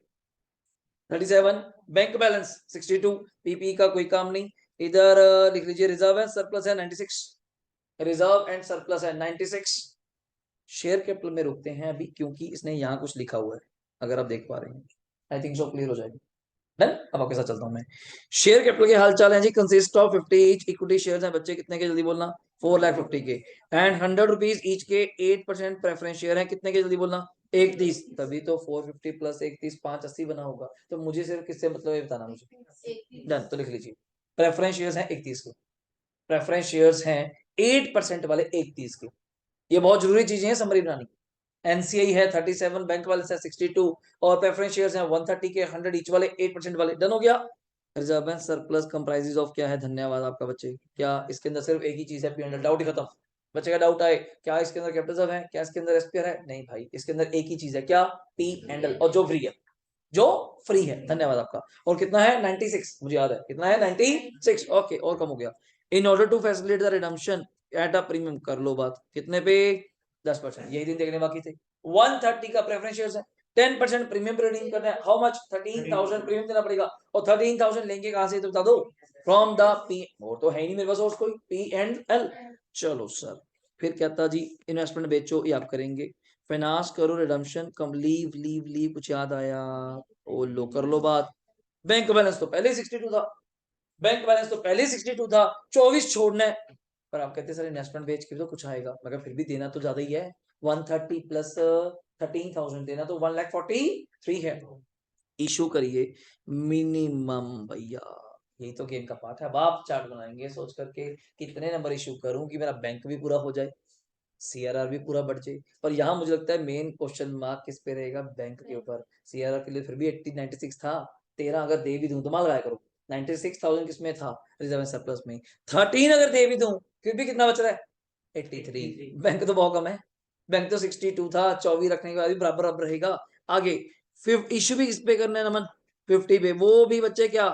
37, बैंक बैलेंस 62, पीपी का कोई काम नहीं, इधर लिख लीजिए रिजर्व एंड सरप्लस है 96, रिजर्व एंड सरप्लस है 96। शेयर कैपिटल में रुकते हैं अभी, क्योंकि इसने यहाँ कुछ लिखा हुआ है, अगर आप देख पा रहे हैं, आई थिंक सो क्लियर हो जाएगी। डन, अब आपके साथ चलता हूं मैं। शेयर कैपिटल के हालचाल है जी, consist of 50 each equity shares हैं बच्चे, कितने के जल्दी बोलना, 4,50,000 के, एंड 100 रुपीज ईच के 8% प्रेफरेंस शेयर है, कितने के जल्दी बोलना, 1,30, तभी तो 450 प्लस 1,30 580 बना होगा, तो मुझे सिर्फ किससे मतलब ये बताना मुझे। डन, तो लिख लीजिए, प्रेफरेंस शेयर्स हैं 31 के, प्रेफरेंस शेयर्स हैं 8% वाले 31 के, ये बहुत जरूरी चीजें हैं समरी बनानी। एनसीआई है 37, बैंक बैलेंस है 62 और प्रेफरेंस शेयर्स हैं 130 के, 100 ईच वाले 8% वाले, डन हो गया। Reserve and surplus comprises of क्या है, धन्यवाद आपका बच्चे, क्या इसके अंदर सिर्फ एक ही चीज है, पी&एल, डाउट ही खत्म। बच्चे का डाउट आए क्या इसके अंदर कैपिटल रिजर्व है, क्या इसके अंदर एसपीआर है, नहीं भाई, इसके अंदर एक ही चीज है, क्या, पी&एल, और जो फ्री है, जो फ्री है, धन्यवाद आपका। और कितना है, 96, मुझे याद है कितना है, 96, ओके, और कम हो गया। In order to facilitate the redemption at a premium, कर लो बात, कितने पे, 10%, यही दिन देखने बाकी थे। 130 का प्रेफरेंस शेयर्स है, 10% प्रीमियम पे रिडीम करना है, हाउ मच, 13,000 प्रीमियम देना पड़ेगा, और 13,000 लेंगे कहां से, तो बता दो, फ्रॉम द पी, वो तो है ही नहीं मेरे पास और कोई, पी&एल। चलो सर, फिर क्या था जी, इन्वेस्टमेंट बेचो, ये आप करेंगे, फाइनेंस करो, रिडम्पशन कम, लीव लीव लीव, कुछ याद आया, ओ लो, कर लो बात। बैंक बैलेंस तो पहले 62 था, बैंक बैलेंस तो पहले 62 था, 24 छोड़ना है, पर आप कहते सर इन्वेस्टमेंट बेच के तो कुछ आएगा, मगर फिर भी देना तो ज्यादा ही है, 130 प्लस 13,000 देना तो 1,43 है, इशू करिए मिनिमम भैया, यही तो गेम का पार्ट है। अब आप चार्ट बनाएंगे सोच करके कितने नंबर इशू करूं कि मेरा बैंक भी पूरा हो जाए, सीआरआर भी पूरा बढ़ जाए, पर यहाँ मुझे लगता है मेन क्वेश्चन मार्क किस पे रहेगा, बैंक के ऊपर। सीआरआर के लिए फिर भी 96 था, 13 अगर दे भी दूं तो मान लगाया करो, 96,000 किसमें था, रिजर्व सरप्लस में, 13 अगर दे भी दूं फिर भी कितना बच रहा है, 83, बैंक तो बहुत कम है, बैंक तो 62 था, 24 रखने के बाद भी बराबर बराबर रहेगा। आगे इशू भी किस पे करना है नमन, 50 पे, वो भी बच्चे क्या,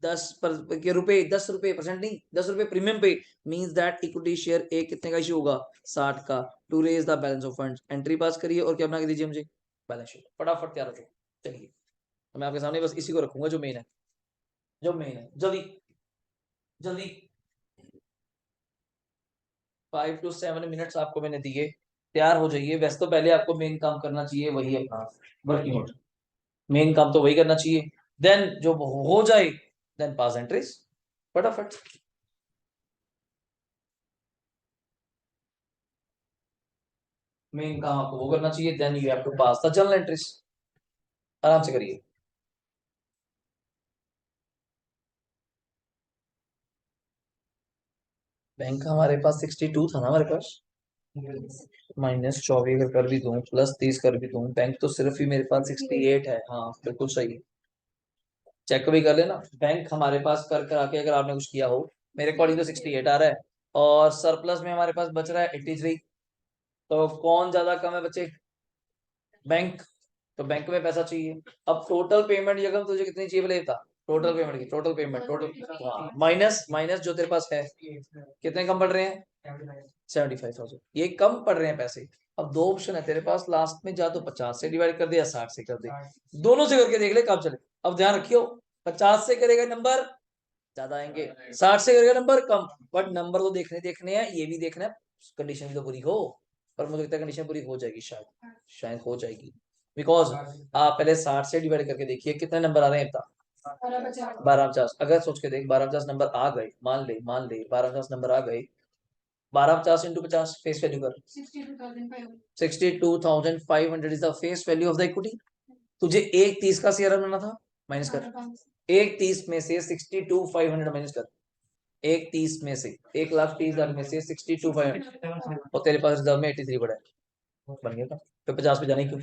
10 रुपए परसेंट नहीं, 10 रुपए प्रीमियम पे, मींस दैट इक्विटी शेयर एक कितने का इशू होगा, 60 का, to raise the balance of funds, entry pass करिए और क्या बना के दीजिए मुझे, बैलेंस शीट, फटाफट तैयार रखो। चलिए, तो मैं आपके सामने बस इसी को रखूंगा जो मेन है, जो मेन है, जल्दी जल्दी, 5 to 7 मिनट्स आपको मैंने दिए, तैयार हो जाइए। वैसे तो पहले आपको मेन काम करना चाहिए, वही अपना वर्किंग नोट, मेन काम तो वही करना चाहिए, देन जो हो जाए देन पास एंट्रीज, फटाफट। मेन काम आपको वो करना चाहिए, then you have to pass the journal entries, आराम से करिए। बैंक का हमारे पास 62 था ना हमारे पास, -24 अगर कर भी दूं प्लस 30 कर भी दूं, बैंक तो सिर्फ ही मेरे पास 68 है, हाँ बिल्कुल सही, चेक भी कर लेना, बैंक हमारे पास कर कर आके अगर आपने कुछ किया हो, मेरे अकॉर्डिंग तो 68 आ रहा है, और सरप्लस में हमारे पास बच रहा है 83, तो कौन ज्यादा कम है बच्चे, बैंक, तो बैंक में पैसा चाहिए। अब टोटल पेमेंट जगह तुझे कितनी चाहिए बोले था, टोटल पेमेंट की, total payment, total minus minus जो तेरे पास है, कितने कम पड़ रहे हैं, 75,000, ये कम पड़ रहे हैं पैसे। अब दो ऑप्शन है तेरे पास लास्ट में, जा तो 50 से डिवाइड कर दे या 60 से कर दे, दोनों से करके देख ले कब चले। अब ध्यान रखियो, 50 से करेगा नंबर ज्यादा आएंगे, 60 से करेगा नंबर कम, बट नंबर तो देखने देखने हैं, ये भी देखना है कंडीशन भी तो पूरी हो, पर मुझे लगता है कंडीशन पूरी हो जाएगी, शायद शायद हो जाएगी, बिकॉज आप पहले 60 से डिवाइड करके देखिए कितने नंबर आ रहे हैं, 1250। अगर सोच के देख 1250 नंबर आ गए, मान ले 1250 नंबर आ गए, 1250 इंटू 50 फेस वैल्यू कर, 62,500 is the face value of the equity. तुझे 130 का शेयर बनाना था, माइनस कर 130 में से 62,500 माइनस कर, 130 में से 1,30,000 में से 62,500 और तेरे पास रिजर्व में 83 पड़ा है, बन गया था। तो 50 पे जाने क्यों?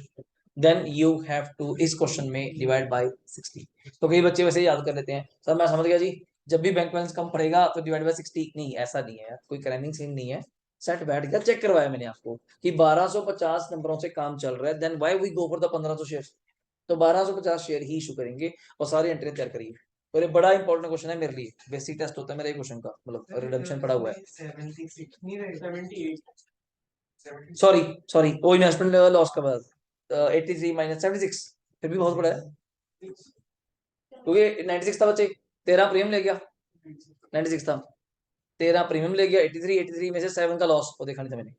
देन यू हैव टू इस क्वेश्चन में डिवाइड बाय 60। तो कई बच्चे वैसे ही याद कर लेते हैं, सर मैं समझ गया जी, जब भी बैंक बैलेंस कम पड़ेगा तो डिवाइड बाय 60। नहीं, ऐसा नहीं है, कोई क्रैमिंग सीन नहीं है। सेट बैठ गया, चेक करवाया मैंने आपको कि 1250 नंबरों से काम चल रहा है, then why we go for the 1500 share. तो 1250 शेयर ही इशू करेंगे और सारी एंट्री तैयार करिए। और ये बड़ा इंपॉर्टेंट क्वेश्चन है मेरे लिए, बेसिक टेस्ट होता है मेरा क्वेश्चन का, मतलब रिडम्पशन पड़ा हुआ है। सॉरी सॉरी, वो इन्वेस्टमेंट लॉस का बाद 83 माइनस 76, फिर भी बहुत बड़ा है क्योंकि 96 था बच्चे, 13 प्रीमियम ले गया, 96 था, 13 प्रीमियम ले गया, 83 में से 7 का लॉस, वो देखा नहीं था मैंने,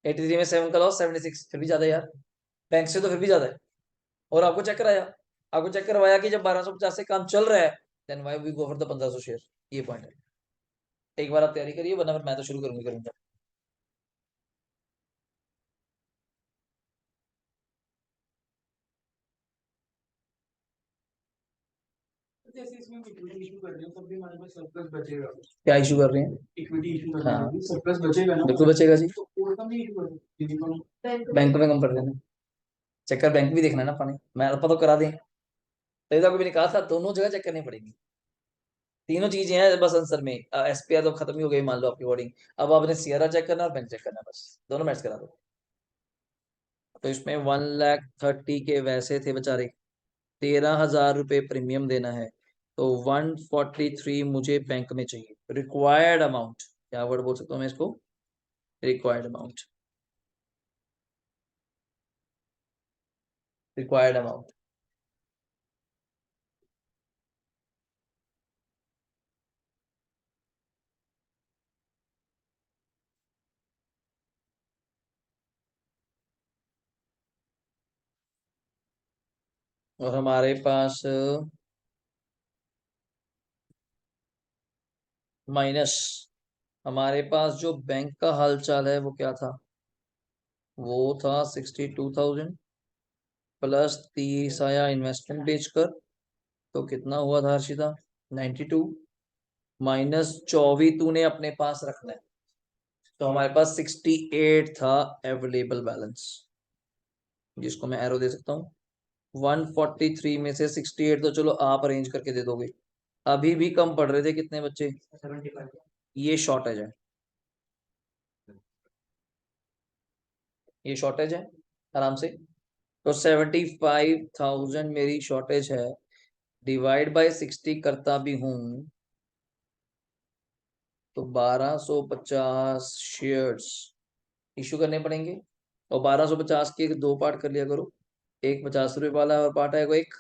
83 में 7 का लॉस 76, फिर भी ज्यादा है यार, बैंक से तो फिर भी ज्यादा है। और आपको चेक कराया, आपको चेक करवाया कि जब 1250 से काम चल रहा है, then why we go for the 1500 share. ये पॉइंट है, एक बार आप तैयारी करिए, वरना फिर मैं तो शुरू करूंगा। जैसे इसमें इक्विटी इशू कर रहे हो तब भी हमारे पास सरप्लस बचेगा। क्या इशू कर रहे हैं? इक्विटी इशू कर हाँ। रहे हैं, सरप्लस बचेगा ना? बिल्कुल बचेगा जी, तो और कम नहीं इशू कर सकते। बैंक में कम कर देना, चक्कर बैंक भी देखना है ना पानी, मैं अल्पा तो करा दें, तभी तो आपको मैंने कहा था दोनों जगह चेक करनी पड़ेगी, तीनों चीजें हैं बस आंसर में। एसपीआर तो खत्म ही हो गई मान लो आपकी वर्डिंग, अब आपने सीआरआर चेक करना और बैंक चेक करना, बस दोनों मैच करा दो। तो इसमें 1,30,000 के वैसे थे बेचारे, 13,000 रुपये प्रीमियम देना है, तो 143 मुझे बैंक में चाहिए, रिक्वायर्ड अमाउंट, क्या वर्ड बोल सकता हूँ मैं इसको, रिक्वायर्ड अमाउंट, रिक्वायर्ड अमाउंट। और हमारे पास माइनस, हमारे पास जो बैंक का हालचाल है वो क्या था, वो था 62,000 प्लस 30 आया इन्वेस्टमेंट बेचकर, तो कितना हुआ था हर्षिता, 92 माइनस 24 तूने अपने पास रखना है, तो हमारे पास 68 था अवेलेबल बैलेंस, जिसको मैं एरो दे सकता हूँ। 143 में से 68 तो चलो आप अरेंज करके दे दोगे, अभी भी कम पड़ रहे थे कितने बच्चे, 75। ये शॉर्टेज है, ये शॉर्टेज है आराम से, तो 75,000 मेरी शॉर्टेज है, डिवाइड बाय 60 करता भी हूं तो 1250 शेयर्स इशू करने पड़ेंगे, और 1250 के दो पार्ट कर लिया करो, एक 50 रुपए वाला और पार्ट है, एक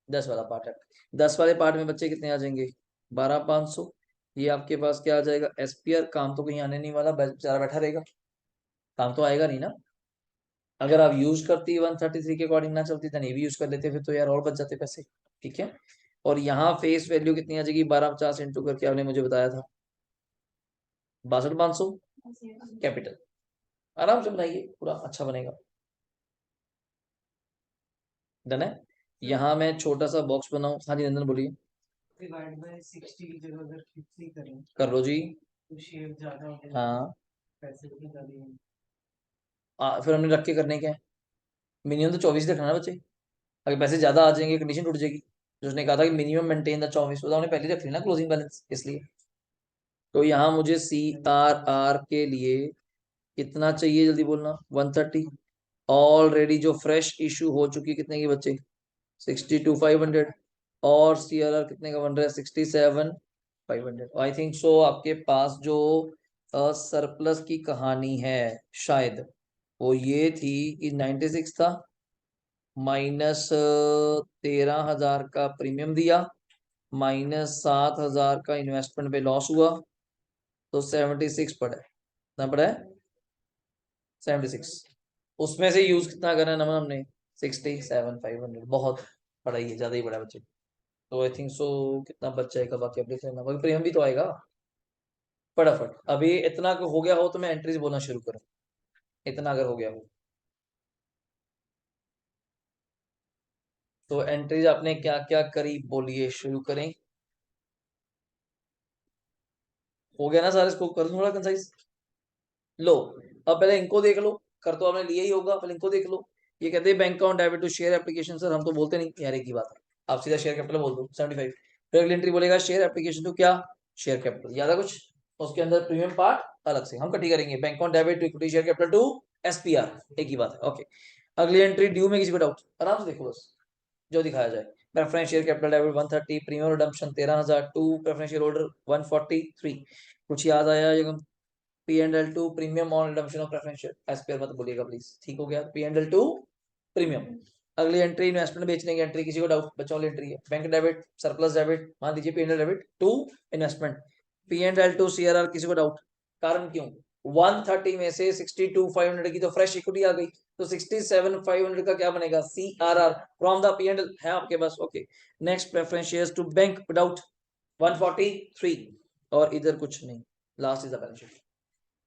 10 वाला पार्ट है। 10 वाले पार्ट में बच्चे कितने आ जाएंगे, 12,500। ये आपके पास क्या आ जाएगा, एसपीआर, काम तो कहीं आने नहीं वाला, बेचारा बैठा रहेगा, काम तो आएगा नहीं ना। अगर आप यूज करती 133 के अकॉर्डिंग ना चलती तो नहीं भी यूज कर लेते, फिर तो यार और बच जाते पैसे, ठीक है। और यहाँ फेस वैल्यू कितनी आ जाएगी, 1250 इंटू करके आपने मुझे बताया था 62,500 कैपिटल, आराम से बनाइए, पूरा अच्छा बनेगा। डन है। यहाँ मैं छोटा सा बॉक्स बनाऊं, हाँ जी नंदन बोलिए। डिवाइड बाय 60 की जगह अगर 50 करें कर लो जी। तो शेयर ज्यादा हो गए, हाँ, पैसे भी ज्यादा हैं। फिर हमने रख के करने क्या है, मिनिमम तो 24 रखना ना बच्चे, अगर पैसे ज्यादा आ जाएंगे कंडीशन टूट जाएगी, जो उसने कहा था कि मिनिमम मेंटेन द 24, तो हमने पहले ही रख लिया ना क्लोजिंग बैलेंस, इसलिए। तो यहाँ मुझे CRR के लिए कितना चाहिए, जल्दी बोलना, 130। ऑलरेडी जो फ्रेश इशू हो चुकी कितने की बच्चे, 62,500, और CRR कितने का बन रहा है, 67,500। आई थिंक सो आपके पास जो सरप्लस की कहानी है शायद वो ये थी कि 96 था, माइनस 13,000 का प्रीमियम दिया, माइनस 7,000 का इन्वेस्टमेंट पे लॉस हुआ, तो 76 पड़ा है, कितना पड़ा है, 76। उसमें से यूज कितना करना है नमन हमने, 67,500, बहुत पड़ा ही है, ज्यादा ही पड़ा है बच्चे। तो आई थिंक सो कितना बच जाएगा, बाकी अपडेट लेना, बाकी प्रीमियम भी तो आएगा फटाफट। अभी इतना हो गया हो तो मैं एंट्रीज बोलना शुरू करूं, इतना अगर हो गया हो तो एंट्रीज आपने क्या क्या करी बोलिए, शुरू करें। हो गया ना सारे, इसको कर दूं थोड़ा कंसाइज। लो अब पहले इनको देख लो, कर तो आपने लिया ही होगा, पहले इनको देख लो। ये कहते हैं bank account debit to share application, sir हम तो बोलते नहीं यार, एक ही बात है, आप सीधा शेयर कैपिटल बोल दो 75। फिर एंट्री बोलेगा शेयर एप्लीकेशन टू क्या, शेयर कैपिटल, याद है कुछ, उसके अंदर प्रीमियम पार्ट अलग से हम कटी करेंगे, bank account debit to equity share capital to SPR, एक ही बात है। ओके, अगली एंट्री ड्यू में किसी को डाउट, आराम से देखो बस जो दिखाया जाए। Preference share capital debit 130, premium redemption 13,000, to preference share holder 143। कुछ याद आया ये, P&L2 premium on redemption of preference share, एस पे मत बोलिएगा प्लीज, ठीक हो गया, P&L2 प्रीमियम। अगली एंट्री इन्वेस्टमेंट बेचने की एंट्री, किसी को डाउट, बच्चों वाली एंट्री है, बैंक डेबिट सरप्लस डेबिट, मान लीजिए P&L debit to investment, P&L2 CRR, किसी को डाउट, कारण क्यों, 130 में से 62,500 की तो फ्रेश इक्विटी आ गई, तो 67,500 का क्या बनेगा, CRR फ्रॉम द P&L है आपके पास। Okay, next preference shares to bank doubt 143, और इधर कुछ नहीं, last is the balance sheet,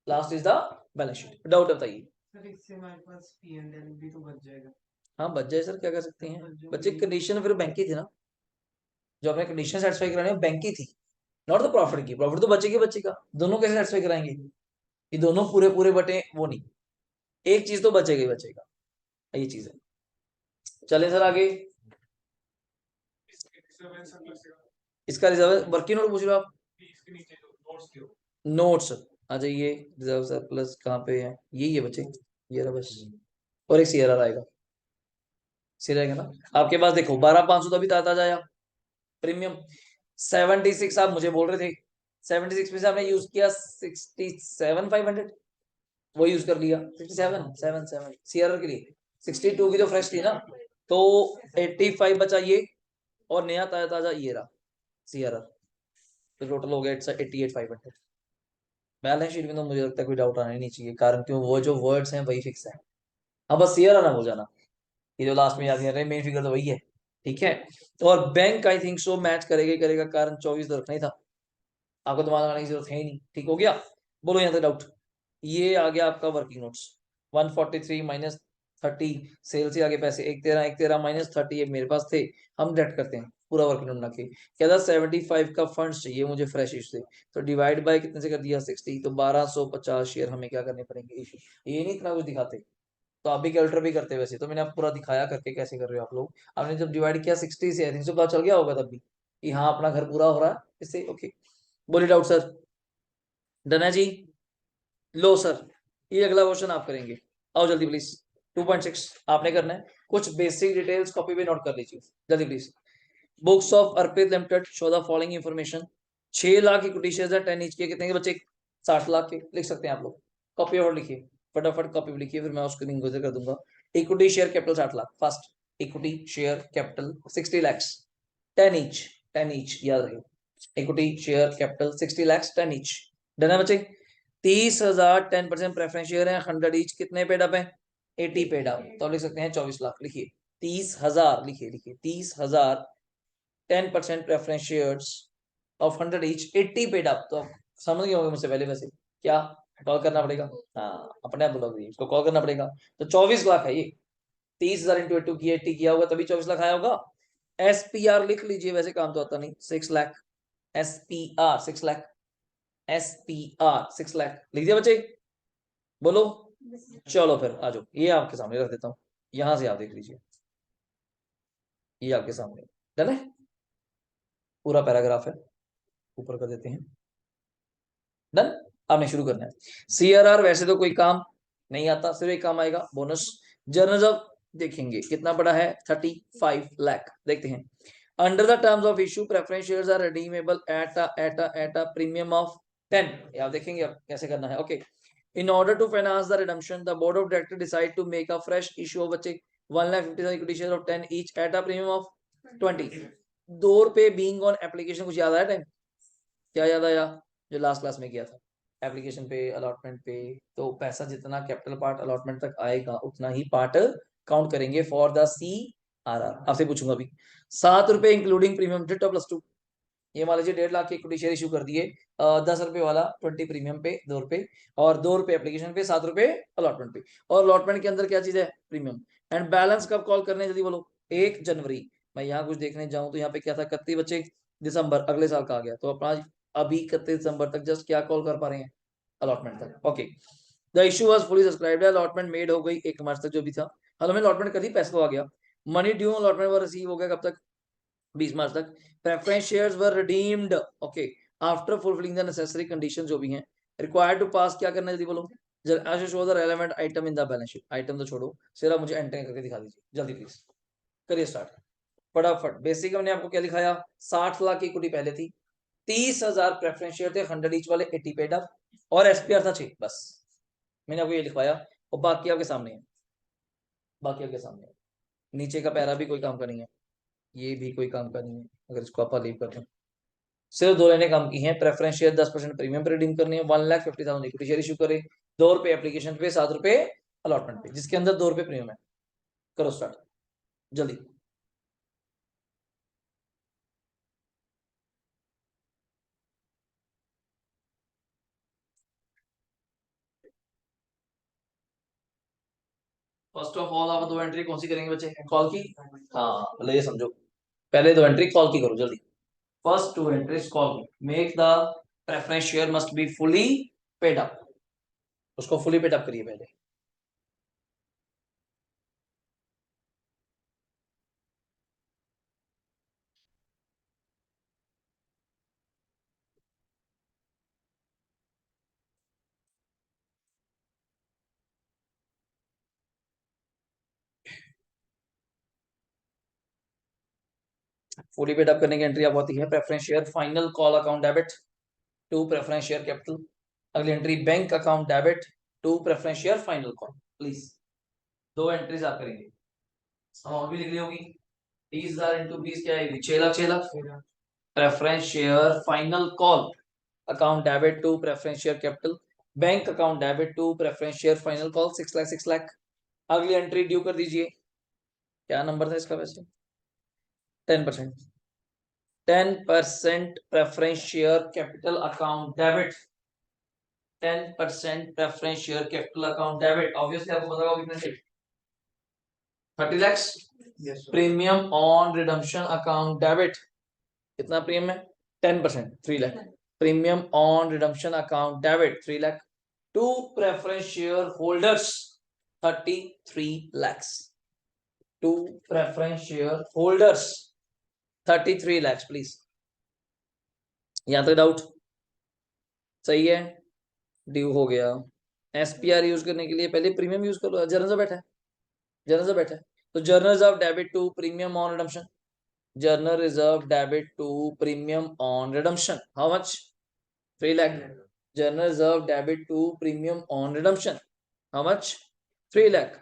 last is the balance sheet, doubt बताइए। सर इससे हमारे पास P&L भी तो बच जाएगा। हाँ बच जाए सर, क्या कर सकते हैं बच्चे, कंडीशन फिर बैंक की थी ना, जो आपने कंडीशन सेटिस्फाई करानी है बैंक की थी, नॉट द प्रॉफिट की, प्रॉफिट तो बचेगी बचेगा, दोनों कैसे सेटिस्फाई कराएंगे, ये दोनों पूरे पूरे बटे वो नहीं, एक चीज तो बचेगा ही बचेगा, ये चीज है। चले सर आगे, इसका रिजर्व वर्किंग नोट पूछ लो आप, नोट्स आ जाइए, रिजर्व सरप्लस कहाँ पे है, यही है बच्चे, ये रहा बस, और एक सीआरआर आएगा, सी रहेगा ना आपके पास, देखो 12,500 तो अभी ताजा आया प्रीमियम, 76 आप मुझे बोल रहे थे, 76 में से आपने यूज किया 67,500, वो यूज कर लिया 67 सीआरआर के लिए, 62 की तो फ्रेश थी ना, तो 85 बचा ये, और नया ताजा ताजा ये रहा सीआरआर, तो टोटल हो गया 88,500। बैलेंस शीट में तो मुझे लगता है कोई डाउट आना ही नहीं चाहिए, कारण क्यों, वो जो वर्ड्स हैं वही फिक्स है, अब बस सीआरआर ना हो जाना, ये जो लास्ट में याद कर रहे हैं मेन फिगर तो वही है, ठीक है। और बैंक आई थिंक सो मैच करेगा ही करेगा, कारण 24 तो रखना ही था, आपको दिमाग लगाने की जरूरत है ही नहीं, ठीक हो गया। बोलो यहाँ तक डाउट, ये आ गया आपका वर्किंग नोट्स 143 माइनस 30, सेल से आगे पैसे 113 माइनस 30 ये मेरे पास थे, हम डेट करते हैं पूरा वर्किंग नोट ना के, क्या था 75 का फंड्स चाहिए मुझे फ्रेश इशू से, तो डिवाइड बाय कितने से कर दिया 60, तो 1250 शेयर हमें क्या करने पड़ेंगे इशू, ये नहीं इतना कुछ दिखाते, तो आप भी कैलकुलेटर भी करते वैसे, तो मैंने आपको पूरा दिखाया करके कैसे कर रहे हो आप लोग, आपने जब डिवाइड किया 60 से आई थिंक सो पता चल गया होगा तब भी कि हाँ अपना घर पूरा हो रहा है इससे। ओके, बोलिए डाउट सर, डन है जी, लो सर, ये अगला क्वेश्चन आप करेंगे, आओ जल्दी प्लीज, 2.6 आपने करना है, कुछ बेसिक डिटेल्स कॉपी पे नोट कर लीजिए जल्दी please. Books of Arpit limited show the following information, 6 lakh equity shares है 10 ईच के, कितने के बच्चे, 60 लाख के, लिख सकते हैं आप लोग, कॉपी और लिखिए फटाफट, कॉपी लिखिए, फिर मैं उसको गुजर कर दूंगा। Equity share capital 60 lakh, first equity share capital 60 lakhs 10 each, 10 each याद रहे, equity share capital 60 lakhs 10 each, done है बच्चे। 30,000 10% प्रेफरेंस शेयर है, 100 ईच, कितने पेड अप है, 80 पेड अप, तो लिख सकते हैं 24 लाख, लिखिए 30,000, लिखिए लिखिए 30,000 10% preference shares of 100 each 80 paid up, तो आप समझ गए होंगे मुझसे पहले वैसे, क्या कॉल करना पड़ेगा, हाँ अपने आप बोलोगे इसको कॉल करना पड़ेगा, तो 24 लाख है ये, 30,000 इंटू 8 किया 80 किया होगा तभी 24 लाख आया होगा। एसपीआर लिख लीजिए, वैसे काम तो आता नहीं, 6 लाख, एसपीआर 6 लाख, एसपीआर 6 लाख लिख दिया बच्चे, बोलो। चलो फिर आ जाओ, ये आपके सामने रख देता हूँ, यहां से आप देख लीजिए, ये आपके सामने डन है, पूरा पैराग्राफ है, ऊपर कर देते हैं, डन। आपने शुरू करना है, सीआरआर वैसे तो कोई काम नहीं आता, सिर्फ एक काम आएगा, बोनस, जर्नल ऑफ देखेंगे कितना बड़ा है 35 लाख, देखते हैं। Under the terms of issue preference shares are redeemable at a premium of 10, आप देखेंगे अब कैसे करना है। Okay, in order to finance the redemption the board of directors decide to make a fresh issue of बच्चे 1,50,000 equity shares of 10 each at a premium of 20, 2 रुपए being on application, कुछ याद आया टाइम, क्या याद आया, जो लास्ट क्लास में किया था, एप्लीकेशन पे अलॉटमेंट पे, तो पैसा जितना कैपिटल पार्ट अलॉटमेंट तक आएगा उतना ही पार्ट काउंट करेंगे फॉर द सी RR आपसे पूछूंगा अभी। 7 रुपए इंक्लूडिंग प्रीमियम डिटो +2। ये मान लीजिए 1.5 लाख के इक्विटी शेयर इशू कर दिए, 10 रुपए वाला 20 प्रीमियम पे 2 रुपए, और 2 रुपए एप्लीकेशन पे, 7 रुपए अलॉटमेंट पे। और अलॉटमेंट के अंदर क्या चीज है? प्रीमियम। एंड बैलेंस कब कॉल करने, जल्दी बोलो। 1 जनवरी। मैं यहाँ कुछ देखने जाऊं तो यहाँ पे क्या था, 31 बच्चे दिसंबर अगले साल का आ गया, तो अपना अभी 31 दिसंबर तक जस्ट क्या कॉल कर पा रहे हैं? अलॉटमेंट तक। Okay, the issue was fully subscribed, allotment made हो गई 1 मार्च तक जो भी था। हमें अलॉटमेंट कर दी, पैसा तो आ गया। मनी ड्यू अलॉटमेंट वो रिसीव हो गया कब तक? 20 मार्च तक। Preference shares were redeemed, okay, after fulfilling the necessary conditions जो भी हैं रिक्वायर्ड टू पास, क्या करना है जल्दी बोलो। जल्दी show the relevant item in the balance sheet. Item तो छोड़ो, सिर्फ मुझे एंट्री करके दिखा दीजिए जल्दी प्लीज। करिए स्टार्ट फटाफट। बेसिक हमने आपको क्या दिखाया, 60 लाख की इक्विटी पहले थी, 30,000 प्रेफरेंस शेयर थे, 100 ईच वाले, 80 पेड अप, और एसपीआर था 6, बस मैंने आपको ये लिखवाया। और बाकी आपके सामने है, बाकी आपके सामने है। नीचे का पैरा भी कोई काम का नहीं है, ये भी कोई काम का नहीं है, अगर इसको आप लीव कर दें। सिर्फ 2 लाइनें काम की हैं। प्रेफरेंस शेयर 10% प्रीमियम पे रिडीम करने हैं, 1,50,000 इक्विटी शेयर इशू करे, 2 रुपए एप्लीकेशन पे, 7 रुपए अलॉटमेंट पे, जिसके अंदर 2 रुपए प्रीमियम है। करो स्टार्ट जल्दी। फर्स्ट ऑफ ऑल आप 2 एंट्री कौन सी करेंगे बच्चे? कॉल की। हाँ मतलब ये समझो, पहले 2 एंट्री कॉल की करो जल्दी। फर्स्ट 2 एंट्रीज कॉल की। Make the preference share must be fully paid up, उसको फुली पेड अप करिए पहले। फुली पेड अप करने की एंट्री आप आती है, preference share final call account debit to preference share capital. अगली entry bank account debit to preference share final call. Please 2 entries आप करेंगे। अमाउंट भी लिख ली होगी, 30,000 इंटू 20 क्या आएगी? 6 lakh, 6 lakh. Preference share final call account debit to preference share capital, bank account debit to preference share final call, 6 lakh, 6 lakh. अगली एंट्री ड्यू कर दीजिए। क्या नंबर था इसका वैसे? 10%। 10% preference share capital account debit, 10% preference share capital account debit. Obviously आपको पता होगा कितने थे? 30 lakhs। Premium on redemption account debit, कितना प्रीमियम है? 10%, 3 lakh. Premium on redemption account debit 3 lakh to preference share holders 33 lakhs, to preference share holders 33 lakhs। Please यहां तक डाउट सही है? ड्यू हो गया। एसपीआर यूज करने के लिए पहले प्रीमियम यूज करो। जर्नल बैठा है, जर्नल बैठा है, तो general reserve debit to premium on redemption, general reserve debit to premium on redemption, how much? 3 lakh. General reserve debit to premium on redemption, how much? 3 lakh.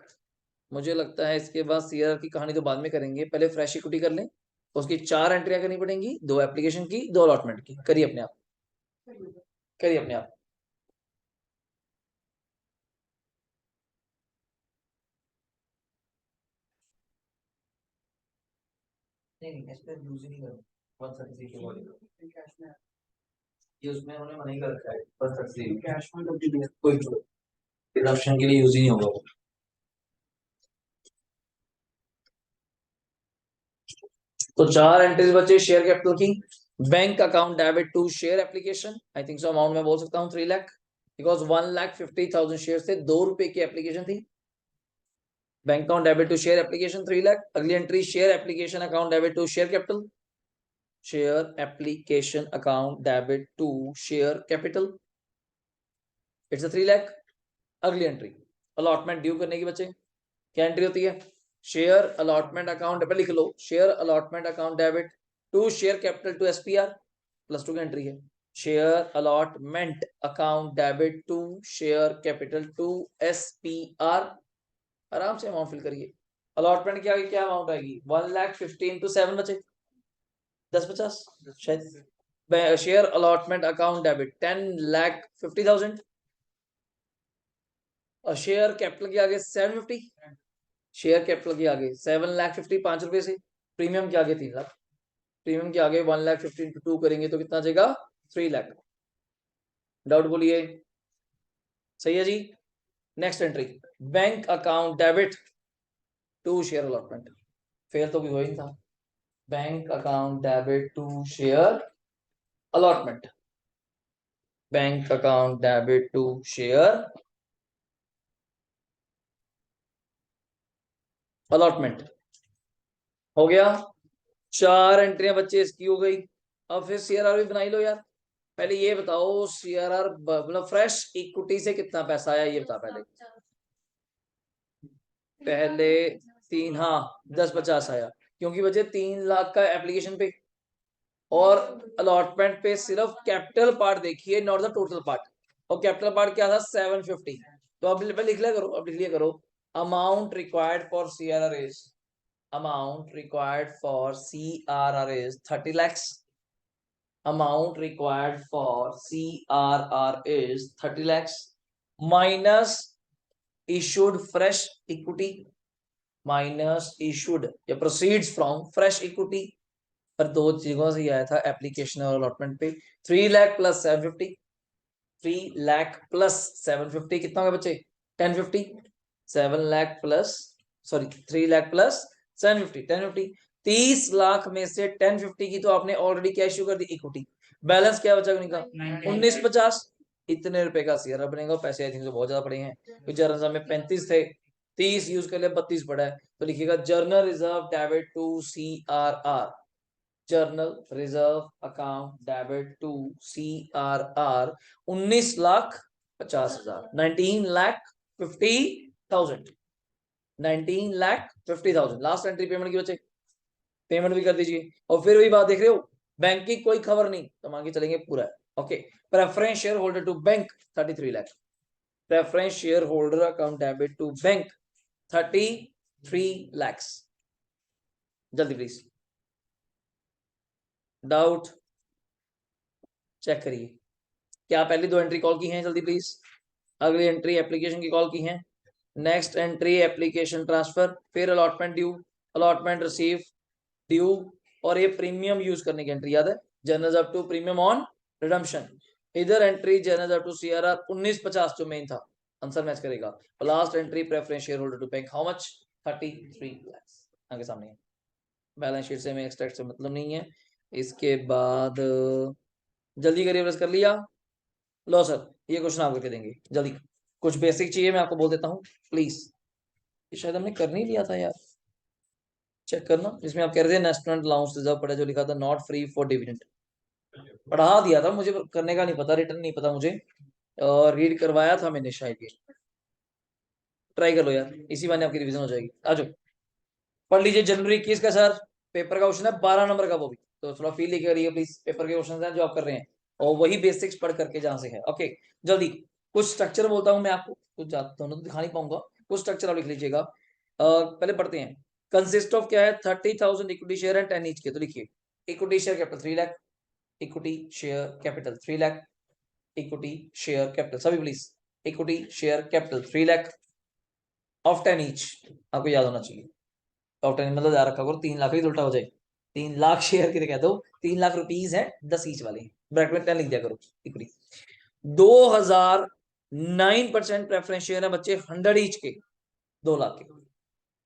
मुझे लगता है इसके बाद सीआर की कहानी तो बाद में करेंगे, पहले फ्रेश इक्विटी कर लें। उसकी 4 एंट्रियां करनी पड़ेंगी, 2 एप्लीकेशन की, 2 अलॉटमेंट की। करिए अपने आप, करिए अपने आप। नहीं इस पे यूज ही नहीं करूंगा 133 के बॉडी, ये उसमें उन्होंने मना ही कर रखा है 133 कैश में कभी भी कोई रिडम्पशन के लिए यूज ही नहीं होगा वो। तो 4 एंट्रीज बचे शेयर कैपिटल की। Bank account debit to share application, I think so amount मैं बोल सकता हूँ 3 लाख, बिकॉज 1,50,000 शेयर थे, 2 रुपए की एप्लीकेशन थी। Bank account debit to share application 3 lakh. अगली entry share application account debit to share capital, share application account debit to share capital, it's 3 lakh. अगली एंट्री अलॉटमेंट ड्यू करने की बचे, क्या एंट्री होती है? शेयर अलॉटमेंट अकाउंट डेबिट, लिख लो, share allotment account debit to share capital to SPR, +2 की एंट्री है। Share allotment account debit to share capital to SPR. आराम से अमाउंट फिल करिए। अलॉटमेंट क्या क्या अमाउंट आएगी? 1,50,000 टू 7 बचे 10-50 शायद। शेयर अलॉटमेंट अकाउंट डेबिट 10,50,000 और शेयर कैपिटल के आगे 750, शेयर कैपिटल के आगे 7,50,000 5 रुपए से, प्रीमियम के आगे 3 लाख, प्रीमियम के आगे 1,50,000 इंटू 2 करेंगे तो कितना आ जाएगा 3 लाख। डाउट बोलिए, सही है जी। Next entry, bank account debit to share allotment, fail तो भी हो ही था। Bank account debit to share allotment, bank account debit to share allotment हो गया। 4 एंट्रियां बच्चे इसकी हो गई। अब फिर सीआरआर भी बनाई लो यार। पहले ये बताओ सीआरआर मतलब फ्रेश इक्विटी से कितना पैसा आया ये बता पहले। पहले 3, हाँ 10-50 आया, क्योंकि बच्चे 3 लाख का एप्लीकेशन पे और अलॉटमेंट पे सिर्फ कैपिटल पार्ट देखिए, नॉट द टोटल पार्ट। और कैपिटल पार्ट क्या था 750। तो अब लिख लिया करो, अब लिख लिया करो, amount required for CRR is, amount required for CRR is 30 lakhs. Amount required for CRR is 30 lakhs minus issued fresh equity, minus issued या proceeds from fresh equity। पर दो चीजों से आया था एप्लीकेशन और अलॉटमेंट पे। 3 लाख प्लस 750, 3 लाख प्लस 750 कितना हो गया बच्चे 1050। 7 lakh plus sorry 3 lakh plus 750 1050। 30 lakh में से 1050 की तो आपने ऑलरेडी क्या इश्यू कर दी इक्विटी, बैलेंस क्या बचा का 1950। इतने रुपए का सीआरआर बनेगा। पैसे आई थिंक तो बहुत ज्यादा पड़े हैं, क्योंकि जर्नल में 35 थे, 30 यूज कर लिया 32 पड़ा है। तो लिखिएगा general reserve debit to CRR, general reserve account debit to CRR 19,50,000, 19,50,000, 19,50,000। Last entry payment की बच्चे पेमेंट भी कर दीजिए। और फिर वही बात देख रहे हो, बैंक की कोई खबर नहीं तो मान के चलेंगे पूरा है। Okay, preference share holder to bank 33 lakh, preference share holder account debit to bank 33 lakhs। जल्दी प्लीज, डाउट चेक करिए। क्या पहली 2 एंट्री कॉल की हैं जल्दी प्लीज, अगली एंट्री एप्लीकेशन की कॉल की हैं। नेक्स्ट एंट्री एप्लीकेशन ट्रांसफर, फिर allotment due, allotment receive due, और ये प्रीमियम यूज करने की एंट्री याद है, journals up to premium on redemption. इधर entry journals up to CRR 1950 जो मेन था, आंसर मैच करेगा। Last entry preference share holder to bank how much 33 lakhs। आगे सामने है, बैलेंस शीट से में एक्सट्रैक्ट से मतलब नहीं है। इसके बाद जल्दी करिए, प्रेस कर लिया। लो सर ये क्वेश्चन आप करके देंगे जल्दी, कुछ बेसिक चाहिए मैं आपको बोल देता हूँ प्लीज। ये शायद हमने कर नहीं लिया था यार, चेक करना। जिसमें आप कह रहे थे नेशनल अलाउंस रिजर्व पड़ा, जो लिखा था नॉट फ्री फॉर डिविडेंड, पढ़ा दिया था मुझे, करने का नहीं पता, रिटर्न नहीं पता मुझे, और रीड करवाया था मैंने शायद। ये ट्राई कर लो यार, इसी बहाने आपकी रिवीजन हो जाएगी। आ जाओ पढ़ लीजिए। जनवरी 21 का सर पेपर का क्वेश्चन है 12 नंबर का, वो भी तो थोड़ा फील लेके करिए प्लीज। पेपर के क्वेश्चन है जो आप कर रहे हैं, और वही बेसिक्स पढ़ करके जहां से है। ओके जल्दी कुछ स्ट्रक्चर बोलता हूँ मैं आपको, कुछ दोनों तो दिखा नहीं पाऊंगा, कुछ स्ट्रक्चर आप लिख लीजिएगा। पहले पढ़ते हैं। कंसिस्ट ऑफ क्या है 30,000 इक्विटी शेयर एंड 10 ईच के। तो लिखिए equity share capital 3 lakh, equity share capital 3 lakh, equity share capital सभी please, equity share capital 3 lakh of 10 each. आपको याद होना चाहिए ऑफ 10 मतलब याद रखा करो 3 लाख ही उल्टा हो जाए। 3 लाख शेयर के कह दो, 3 लाख रुपीज है 10 ईच वाले, ब्रैकेट में 10 लिख दिया करो इक्विटी। 2009% प्रेफरेंस शेयर है बच्चे 100 ईच के 2 लाख के,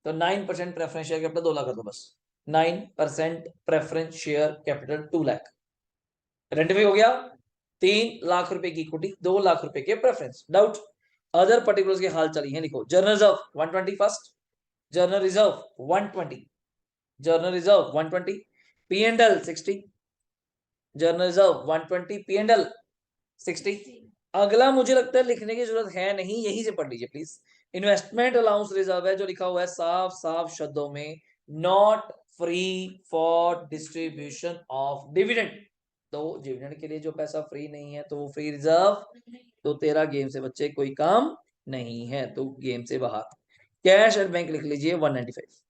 तो 9% प्रेफरेंस शेयर कैपिटल 2 लाख कर दो बस। 9% प्रेफरेंस शेयर कैपिटल 2 लाख रेंटिफाई हो गया। 3 लाख रुपए की इक्विटी, 2 लाख रुपए के प्रेफरेंस। डाउट अदर पर्टिकुलर्स के हाल चली है, लिखो journal reserve 120 first, general reserve 120, journal reserve 120, P and L 60, journal reserve 120, P and L 60। अगला मुझे लगता है लिखने की जरूरत है नहीं, यहीं से पढ़ लीजिए प्लीज। इन्वेस्टमेंट अलाउंस रिजर्व है जो लिखा हुआ है साफ साफ शब्दों में, not free for distribution of dividend. तो डिविडेंड के लिए जो पैसा फ्री नहीं है तो वो फ्री रिजर्व, तो तेरा गेम से बच्चे कोई काम नहीं है, तो गेम से बाहर। कैश एंड बैंक लिख लीजिए 195,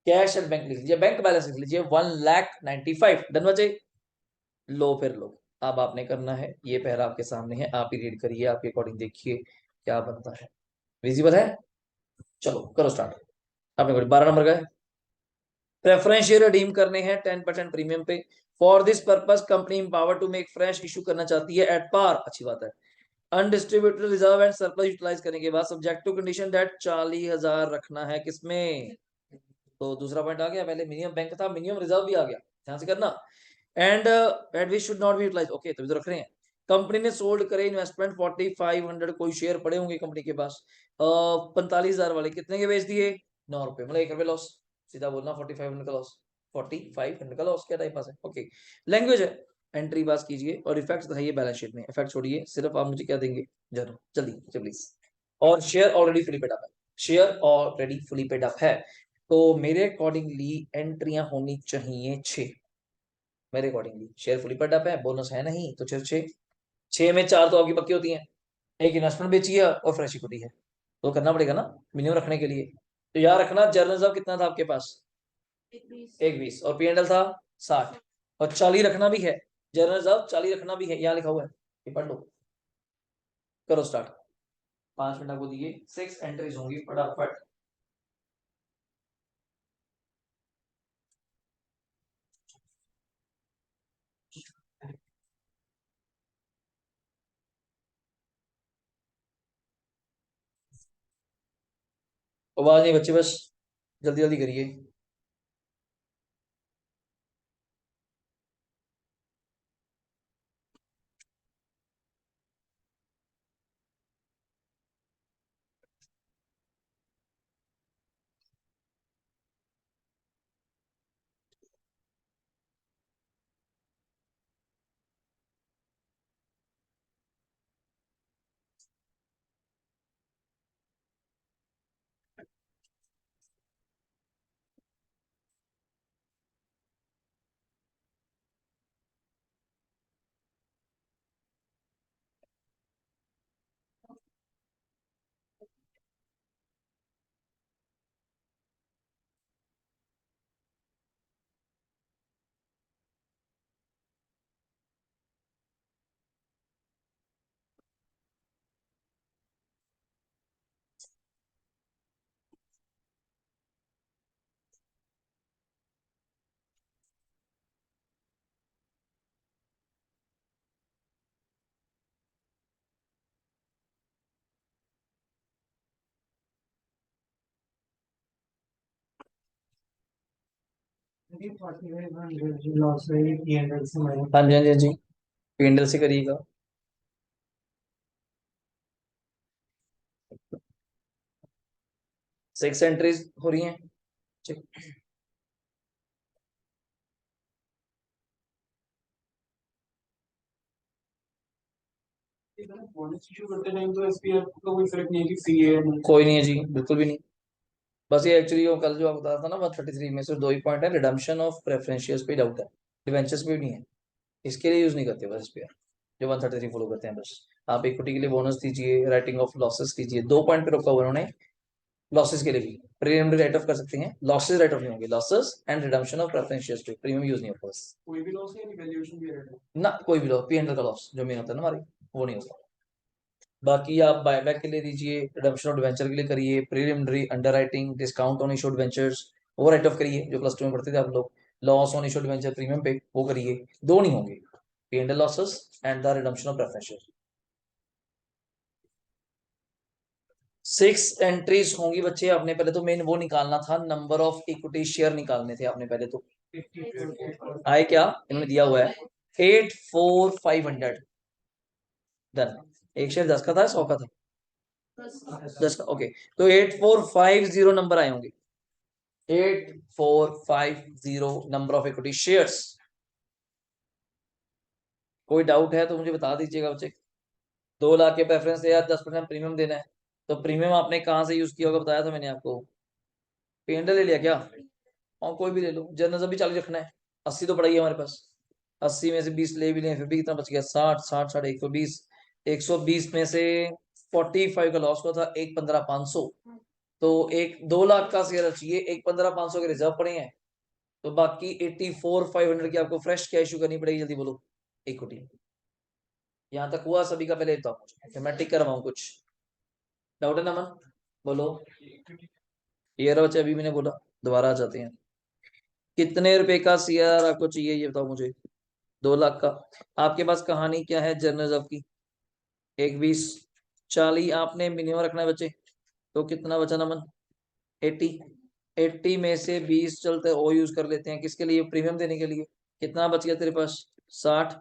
कैश एंड बैंक लिख लीजिए, बैंक बैलेंस लिख लीजिए 1,95,000। डन बचे, लो फिर लो। अब आपने करना है, ये पहला आपके सामने है, आप ही रीड करिए, आपके अकॉर्डिंग देखिए क्या बनता है। विजिबल है, चलो करो स्टार्ट। आपने 12 नंबर का है। प्रेफरेंस शेयर रिडीम करने हैं 10% प्रीमियम पे। For this purpose company power to make fresh issue करना चाहती है एट पार, अच्छी बात है। Undistributed reserve and surplus utilise करने के बाद सब्जेक्ट टू कंडीशन दैट 40,000 रखना है किसमें, तो दूसरा पॉइंट आ गया। पहले मिनिमम बैंक था, मिनिमम रिजर्व भी आ गया, ध्यान से करना। And at which should not be utilise, okay तो रख रहे हैं। कंपनी ने सोल्ड करे इन्वेस्टमेंट 4500, कोई शेयर पड़े होंगे कंपनी के पास, 45,000 वाले कितने के बेच दिए, 9 रुपए, मतलब 1 रुपए लॉस। सीधा बोलना 4500 का लॉस, 4500 का लॉस, क्या टाइप पास है, ओके लैंग्वेज है। एंट्री पास कीजिए और इफेक्ट्स दिखाइए बैलेंस शीट में। इफेक्ट छोड़िए, सिर्फ आप मुझे क्या देंगे, जरूर जल्दी प्लीज। और share already fully paid up है, share already fully paid up है, तो मेरे अकॉर्डिंगली एंट्रियां होनी चाहिए 6। मेरे accordingly share fully paid up है, बोनस है नहीं, तो सिर्फ 6। 6 में 4 तो आपकी पक्की होती हैं, एक इन्वेस्टमेंट बेची है और फ्रेश इक्विटी है, तो करना पड़ेगा ना मिनिमम रखने के लिए। तो याद रखना जर्नल रिजर्व कितना था आपके पास, 120, और P&L था 60, और 40 रखना भी है, जनरल रिजर्व 40 रखना भी है, यहाँ लिखा हुआ है, ये पढ़ लो। करो स्टार्ट, 5 मिनट आपको दिए, 6 एंट्रीज होंगी फटाफट। आवाज नहीं बच्चे, बस जल्दी जल्दी करिए। लॉस है P&L से माइनस। हाँ जी हाँ जी हाँ जी, P&L से करिएगा। 6 एंट्रीज हो रही हैं, ठीक। बोनस इशू करते टाइम तो SPF का कोई फर्क नहीं है कि फ्री है या नहीं। कोई नहीं है जी, बिल्कुल भी नहीं। बस ये एक्चुअली वो कल जो आप बताया था ना 133 में से 2 ही पॉइंट है, रिडम्पशन ऑफ प्रेफरेंशियल्स पे डाउट है, डिवेंचर्स पे भी नहीं है, इसके लिए यूज नहीं करते बस SPR, जो 133 फॉलो करते हैं बस। आप इक्विटी के लिए बोनस दीजिए, राइटिंग ऑफ लॉसेस कीजिए, 2 पॉइंट पे रोका हुआ उन्होंने, लॉसेस के लिए भी प्रीमियम राइट ऑफ कर सकते हैं, लॉसेस राइट ऑफ नहीं होंगे, लॉसेस एंड रिडम्पशन ऑफ प्रेफरेंशियल्स पे प्रीमियम यूज नहीं होगा बस। कोई भी लॉस है या वैल्यूएशन भी है। ना कोई भी लॉस, P&L का लॉस जो मेन होता है ना हमारी, वो नहीं होगा। बाकी आप बायबैक के लिए दीजिए, रिडम्पशन ऑफ डिवेंचर के लिए करिए, preliminary underwriting discount on issued ventures वो राइट ऑफ करिए, जो प्लस 2 में पढ़ते थे आप लोग, loss on issued venture premium पे वो करिए। 2 नहीं होंगे, P&L losses and the redemption of preferential. 6 entries होंगी बच्चे, आपने पहले तो मेन वो निकालना था, नंबर ऑफ इक्विटी शेयर निकालने थे आपने पहले तो। आए क्या, इन्होंने दिया हुआ है 84500, डन। एक शेयर 10 का था, 100 का था, 10 का, ओके। तो 8450 नंबर आए होंगे, 8450 नंबर ऑफ इक्विटी शेयर्स। कोई डाउट है तो मुझे बता दीजिएगा बच्चे। 2 लाख के प्रेफरेंस है या 10% प्रीमियम देना है, तो प्रीमियम आपने कहाँ से यूज किया होगा, बताया था मैंने आपको। P&L ले लिया क्या, और कोई भी ले लो, जर्नल भी 40 रखना है, 80 तो पड़ा ही है हमारे पास, 80 में से 20 ले भी लें, फिर भी कितना बच गया, 60 60 60 120, 120 में से 45 का लॉस हुआ था, 1 15 500, तो 2 लाख का शेयर चाहिए, 1 15 500 के रिजर्व पड़े हैं, तो बाकी 84 500 की आपको फ्रेश क्या इशू करनी पड़ेगी, जल्दी बोलो। इक्विटी, यहाँ तक हुआ सभी का, पहले बताओ मुझे, फिर मैं टिक करवाऊँ कुछ। डाउट है ना मन, बोलो। ये रहा बच्चे, अभी मैंने बोला, दोबारा आ जाते हैं। कितने रुपए का सीआर आपको चाहिए ये बताओ मुझे। 2 लाख का। आपके पास कहानी क्या है जनरल रिजर्व की? 1 20 40 आपने मिनिमम रखना है बच्चे। तो कितना बचा नमन? 80। 80 में से 20 चलते ओ यूज कर लेते हैं किसके लिए? प्रीमियम देने के लिए। कितना बच गया तेरे पास? 60।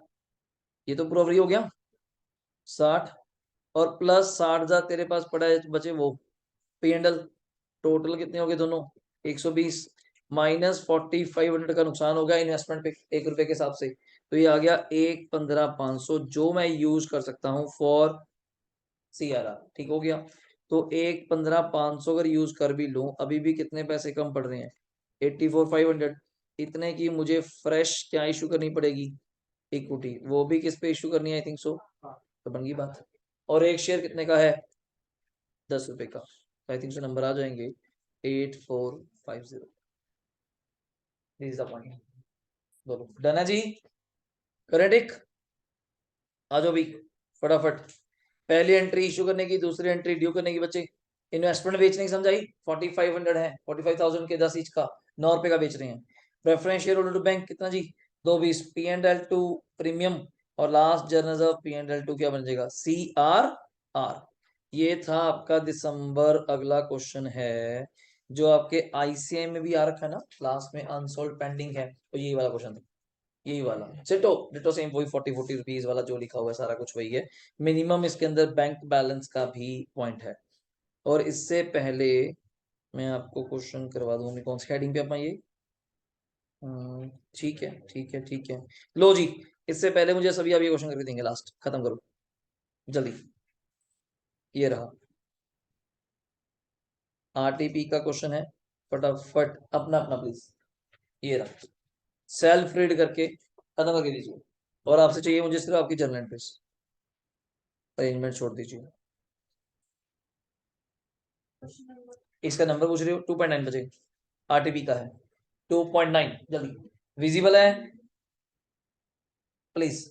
ये तो प्रोवरी हो गया। 60 और प्लस 60 तेरे पास पड़ा है बचे वो पी एंडल। टोटल कितने हो गए दोनों? 120 माइनस 4500 का नुकसान हो गया इन्वेस्टमेंट पे 1 रुपए के हिसाब से। तो ये आ गया 1,15,500 जो मैं यूज कर सकता हूँ फॉर सीआरआर। ठीक हो गया। तो 1,15,500 अगर यूज कर भी लूं अभी भी कितने पैसे कम पड़ रहे हैं? 84,500। इतने की मुझे फ्रेश क्या इशू करनी पड़ेगी? इक्विटी। वो भी किस पे इशू करनी है? आई थिंक सो। तो बन गई बात। और एक शेयर कितने का है? 10 रुपए का। आई थिंक सो नंबर आ जाएंगे 8450। बोलो डन है जी। करेक्ट। आ जाओ भी फटाफट। पहली एंट्री इशू करने की, दूसरी एंट्री ड्यू करने की बच्चे। इन्वेस्टमेंट बेचने की समझाई। 4500 है, 45,000 के 10 ईच का 9 रुपए का बेच रहे हैं। Preference share holder to bank कितना जी? 220 P and L to premium. और last journal of P and L to क्या बन जाएगा? C R R. ये था आपका दिसंबर। अगला क्वेश्चन है जो आपके आईसीआई में भी आ रखा है ना क्लास में, अनसोल्ड पेंडिंग है, तो यही वाला क्वेश्चन था। यही वाला डिटो डिटो सेम वही 40 रुपीज वाला जो लिखा हुआ है सारा कुछ वही है। मिनिमम इसके अंदर बैंक बैलेंस का भी पॉइंट है। और इससे पहले मैं आपको क्वेश्चन करवा दूंगी कौन सी हेडिंग पे अपना ये। ठीक है ठीक है ठीक है। लो जी। इससे पहले मुझे सभी आप ये क्वेश्चन करके देंगे, लास्ट खत्म करो जल्दी। ये रहा आरटीपी का क्वेश्चन है। फटाफट अपना अपना प्लीज। ये रहा। सेल्फ रीड करके खत्म करके दीजिए। और आपसे चाहिए मुझे सिर्फ आपकी जर्नल एंट्रीज। अरेंजमेंट छोड़ दीजिए। इसका नंबर पूछ रहे हो? 2.9 बजे आरटीपी का है। 2.9 जल्दी। विजिबल है प्लीज।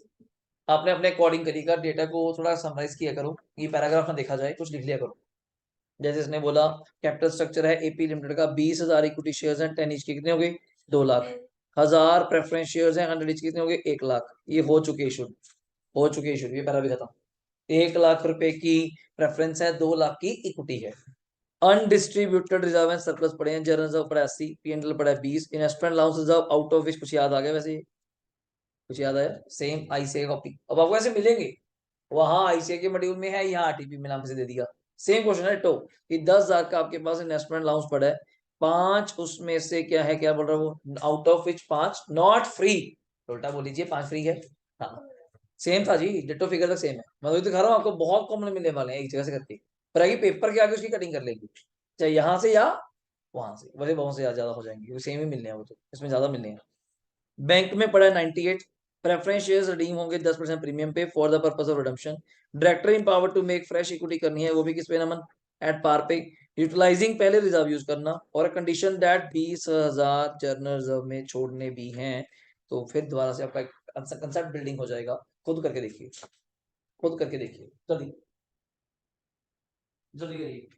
आपने अपने अकॉर्डिंग करिएगा, डेटा को थोड़ा समराइज किया करो, ये पैराग्राफ ना देखा जाए, कुछ लिख लिया करो। जैसे इसने बोला कैपिटल स्ट्रक्चर है एपी लिमिटेड का 20,000 इक्विटी शेयर्स हैं 10 ईच के, कितने हो गए? 2 लाख। 1,000 प्रेफरेंस शेयर्स हैं 100 ईच के, कितने हो गए? 1 लाख। ये हो चुके इशू। हो चुके इशू, ये पैरा भी खत्म। 1 लाख रुपए की प्रेफरेंस है, 2 लाख की इक्विटी है। अनडिस्ट्रीब्यूटेड रिजर्व एंड सरप्लस पड़े हैं। जनरल रिजर्व पड़ा है 80, पीएनएल पड़ा है 20, investment allowance reserve out of which कुछ याद आ गया? वैसे कुछ याद आया? सेम आईसीआई कॉपी अब आपको ऐसे मिलेंगे। वहां आईसीआई के मॉड्यूल में है, यहाँ आरटीपी में नाम से दे दिया। सेम क्वेश्चन है टो कि 10,000 का आपके पास इन्वेस्टमेंट अलाउंस पड़ा है। 5 उसमें से क्या है, क्या बोल रहा है वो? Out of which 5 not free. उल्टा बोल लीजिए 5 फ्री है। हाँ सेम था जी, डिटो फिगर तक सेम है। मैं तो दिखा रहा हूँ आपको, बहुत कॉमन मिलने वाले हैं एक जगह से करके। पर आगे पेपर के आगे उसकी कटिंग कर लेंगे, चाहे यहाँ से या वहां से, वैसे बहुत से ज्यादा हो जाएंगे, सेम ही मिलने हैं वो तो, इसमें ज्यादा मिलने हैं। बैंक में पड़ा है 98। प्रेफरेंस शेयर्स रिडीम होंगे 10% प्रीमियम पे for the purpose of redemption. Director in power to make fresh equity करनी है, वो भी किस पे नमन? एट पार पे। यूटिलाइजिंग पहले रिजर्व यूज करना, और कंडीशन दैट 20,000 जर्नल रिजर्व में छोड़ने भी हैं। तो फिर दोबारा से आपका कंसेप्ट बिल्डिंग हो जाएगा। खुद करके देखिए, खुद करके देखिए जल्दी जल्दी करिए।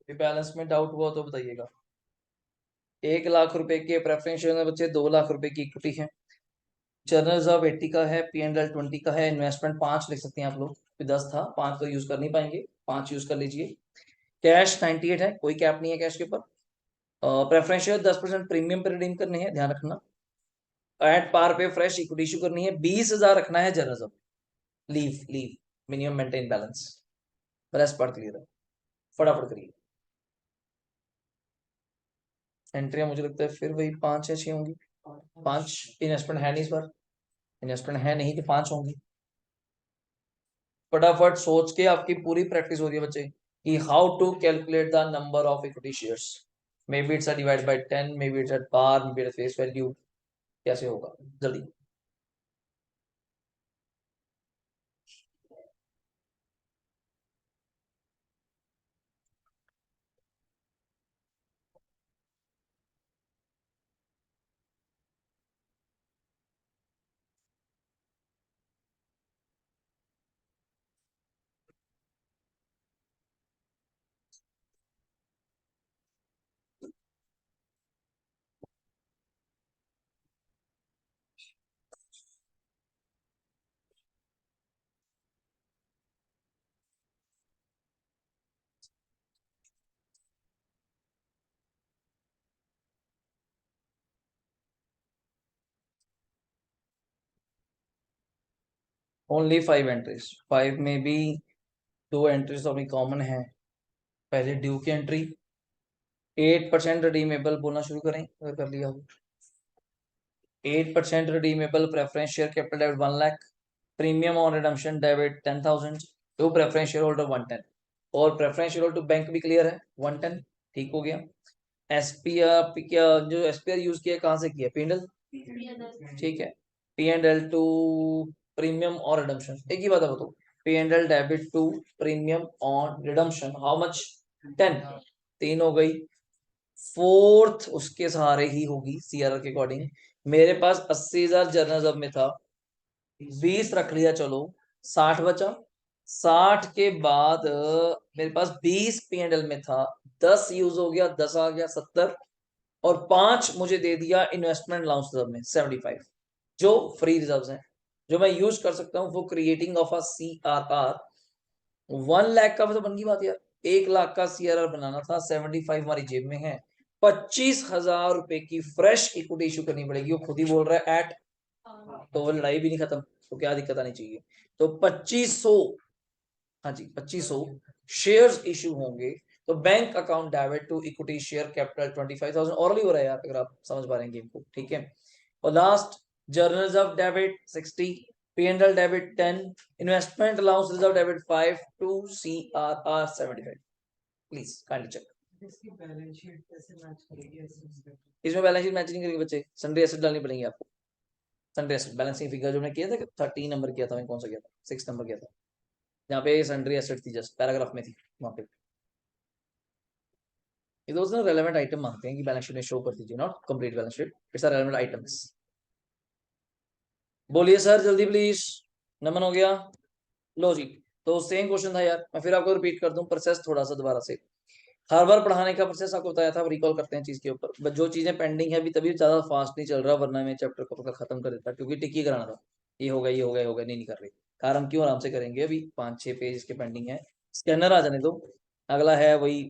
बैलेंस में डाउट हुआ तो बताइएगा। 1 लाख रुपए के प्रेफरेंस शेयर में बच्चे 2 लाख रुपए की इक्विटी है। जनरल रिजर्व 80 का है, P&L 20 का है, इन्वेस्टमेंट 5 लिख सकते हैं आप लोग, 10 था, 5 तो यूज कर नहीं पाएंगे, 5 यूज कर लीजिए। कैश 98 है, कोई कैप नहीं है कैश के ऊपर। प्रेफरेंस शेयर 10% प्रीमियम पे रिडीम करने हैं, ध्यान रखना। एट पार पे फ्रेश इक्विटी इशू करनी है, 20,000 रखना है general reserve. Leave leave minimum maintain balance. Rest part clear है, फटाफट करिए। एंट्रियां मुझे लगता है फिर वही 5 या 6 होंगी। 5 इन्वेस्टमेंट है नहीं इस बार, इन्वेस्टमेंट है नहीं तो 5 होंगी। फटाफट सोच के आपकी पूरी प्रैक्टिस हो रही है बच्चे कि how to calculate the number of equity shares. Maybe it's divide by 10, maybe it's at par, maybe at face value, कैसे होगा जल्दी। ओनली 5 एंट्रीज, 5 में भी 2 एंट्रीज तो अभी कॉमन है। पहले ड्यू की एंट्री 8% रिडीमेबल बोलना शुरू करें अगर कर लिया हो। 8% redeemable preference share capital debit 1 lakh, premium on redemption debit 10,000 to preference share holder 110, और preference share holder to bank भी क्लियर है 110। ठीक हो गया। एसपीआर क्या जो एसपीआर यूज किया कहाँ से किया, P&L, ठीक है। P&L टू प्रीमियम और रिडम्पशन एक ही बात है, बताओ। P&L debit to premium on redemption how much, 10, 3 हो गई। फोर्थ उसके सहारे ही होगी सीआरआर के अकॉर्डिंग। मेरे पास 80,000 जर्नल जब में था, 20 रख लिया, चलो 60 बचा। 60 के बाद मेरे पास 20 P&L में था, 10 यूज हो गया, 10 आ गया 70, और 5 मुझे दे दिया इन्वेस्टमेंट अलाउंस रिजर्व में 75, जो फ्री रिजर्व हैं जो मैं यूज कर सकता हूँ for creating of a CRR। 1 lakh का तो बन गई बात यार, 1 लाख का CRR बनाना था, 75 हमारी जेब में है। 25,000 रुपए की फ्रेश इक्विटी इशू करनी पड़ेगी, वो खुद ही बोल रहा है एट, तो वो लड़ाई भी नहीं खत्म, तो क्या दिक्कत आनी चाहिए। तो 2500, हाँ जी 2500 शेयर्स इशू होंगे। तो bank account debit to equity share capital 25,000 already हो रहा है यार, अगर आप समझ पा रहे हैं गेम को, ठीक है। और last general reserve debit 60, P&L debit 10, investment allowance reserve debit 5 to CRR 75। Please kindly check. इसकी बैलेंस शीट कैसे मैच करेगी ऐसे? इसमें बैलेंस शीट मैच नहीं करेगी बच्चे, सन्ड्री एसेट डालनी पड़ेंगे आपको। सन्ड्री एसेट बैलेंसिंग फिगर जो मैंने किया था, 13 नंबर किया था, मैं कौन सा किया था, 6 नंबर किया था, जहाँ पे सन्ड्री एसेट थी, जस्ट पैराग्राफ में थी वहां पे। ये दोस्त रेलेवेंट आइटम मांगते हैं कि बैलेंस शीट में शो कर दीजिए, not complete balance sheet, it's a relevant items. बोलिए सर जल्दी प्लीज, नमन हो गया। लो जी, तो सेम क्वेश्चन था यार, मैं फिर आपको रिपीट कर दूं प्रोसेस थोड़ा सा दोबारा से। हर बार पढ़ाने का प्रोसेस आपको बताया था, रिकॉल करते हैं चीज के ऊपर, बट जो चीजें पेंडिंग है अभी तभी ज्यादा फास्ट नहीं चल रहा, वरना मैं चैप्टर को पक्का खत्म कर देता, क्योंकि टिक ही कराना था। ये हो गया ये हो गया ये हो गया, नहीं कर रही। कारण क्यों, आराम से करेंगे, अभी 5-6 पेज इसके पेंडिंग है। स्कैनर आ जाने दो, अगला है वही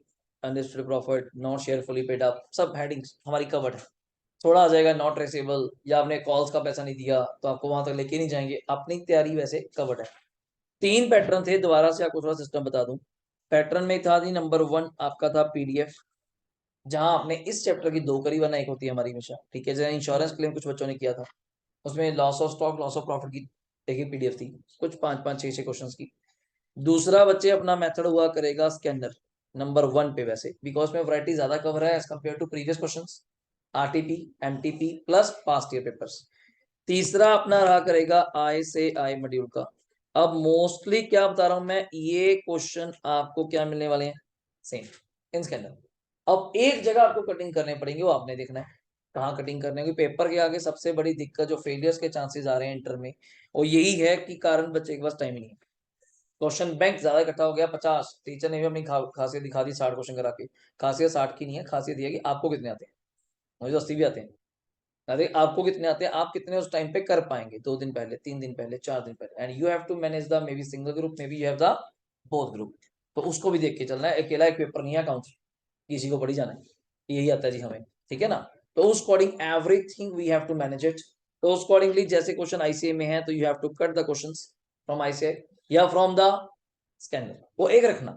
unlisted profit, not share fully paid up, सब हेडिंग्स हमारी कवर्ड है। थोड़ा आ जाएगा नॉट ट्रेसेबल, या आपने कॉल्स का पैसा नहीं दिया तो आपको वहां तक लेके नहीं जाएंगे, अपनी तैयारी वैसे कवर्ड है। 3 पैटर्न थे, दोबारा से आपको थोड़ा सिस्टम बता दूं। पैटर्न में था जी नंबर 1 आपका था PDF, जहां आपने इस चैप्टर की 2 करी, वरना एक होती है हमारी हमेशा, ठीक है। जैसे इंश्योरेंस क्लेम कुछ बच्चों ने किया था, उसमें loss of stock loss of profit की देखिए PDF थी, कुछ 5-5 6-6 क्वेश्चंस की। दूसरा बच्चे अपना मेथड हुआ करेगा स्कैनर नंबर 1 पे, वैसे बिकॉज में वैरायटी ज्यादा कवर है as compare to previous questions, RTP MTP plus past year papers. तीसरा अपना रहा करेगा आई से आई मॉड्यूल का। अब मोस्टली क्या बता रहा हूं मैं, ये क्वेश्चन आपको क्या मिलने वाले हैं, सेम इन स्कैनर। अब एक जगह आपको कटिंग करने पड़ेंगे, वो आपने देखना है कहाँ कटिंग करने की। पेपर के आगे सबसे बड़ी दिक्कत जो फेलियर्स के चांसेस आ रहे हैं इंटर में, वो यही है कि कारण बच्चे के पास टाइम ही नहीं है। क्वेश्चन बैंक ज्यादा इकट्ठा हो गया 50, टीचर ने भी अपनी खासियत दिखा दी 60 क्वेश्चन करा के। खासियत 60 की नहीं है, खासियत ये है कि आपको कितने आते हैं। मुझे तो 80 भी आते हैं। अरे आपको कितने आते हैं, आप कितने उस टाइम पे कर पाएंगे, 2 दिन पहले, 3 दिन पहले, 4 दिन पहले। And you have to manage the maybe single group, maybe you have the both group. तो उसको भी देख के चलना है, अकेला एक पेपर नहीं है अकाउंट, किसी को पढ़ी जाना है, यही आता है जी हमें, ठीक है ना। तो उस according everything we have to manage it. तो उस अकॉर्डिंगली जैसे क्वेश्चन आईसीए में है तो you have to cut the questions from ICA या फ्रॉम द स्कैनर, वो एक रखना।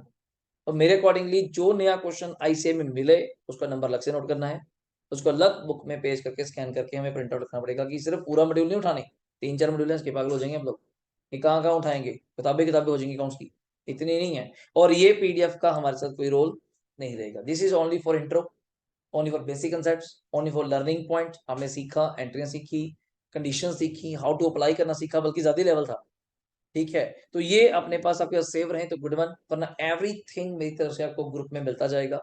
और मेरे अकॉर्डिंगली जो नया क्वेश्चन आईसीए में मिले उसका नंबर अलग से नोट करना है, उसको अलग बुक में पेज करके स्कैन करके हमें प्रिंट आउट रखना पड़ेगा। कि सिर्फ पूरा मॉड्यूल नहीं उठाने, 3-4 मॉड्यूल है, इसके पागल हो जाएंगे हम लोग कि कहाँ कहाँ उठाएंगे, किताबें किताबें हो जाएंगी अकाउंट्स की, इतनी नहीं है। और ये पीडीएफ का हमारे साथ कोई रोल नहीं रहेगा। This is only for intro, only for basic concepts, only for learning point. हमने सीखा, एंट्रियां सीखी, कंडीशन सीखी, हाउ टू अप्लाई करना सीखा, बल्कि ज्यादा लेवल था, ठीक है। तो ये अपने पास आपके सेव रहे तो गुड वन, वरना एवरीथिंग मेरी तरफ से आपको ग्रुप में मिलता जाएगा।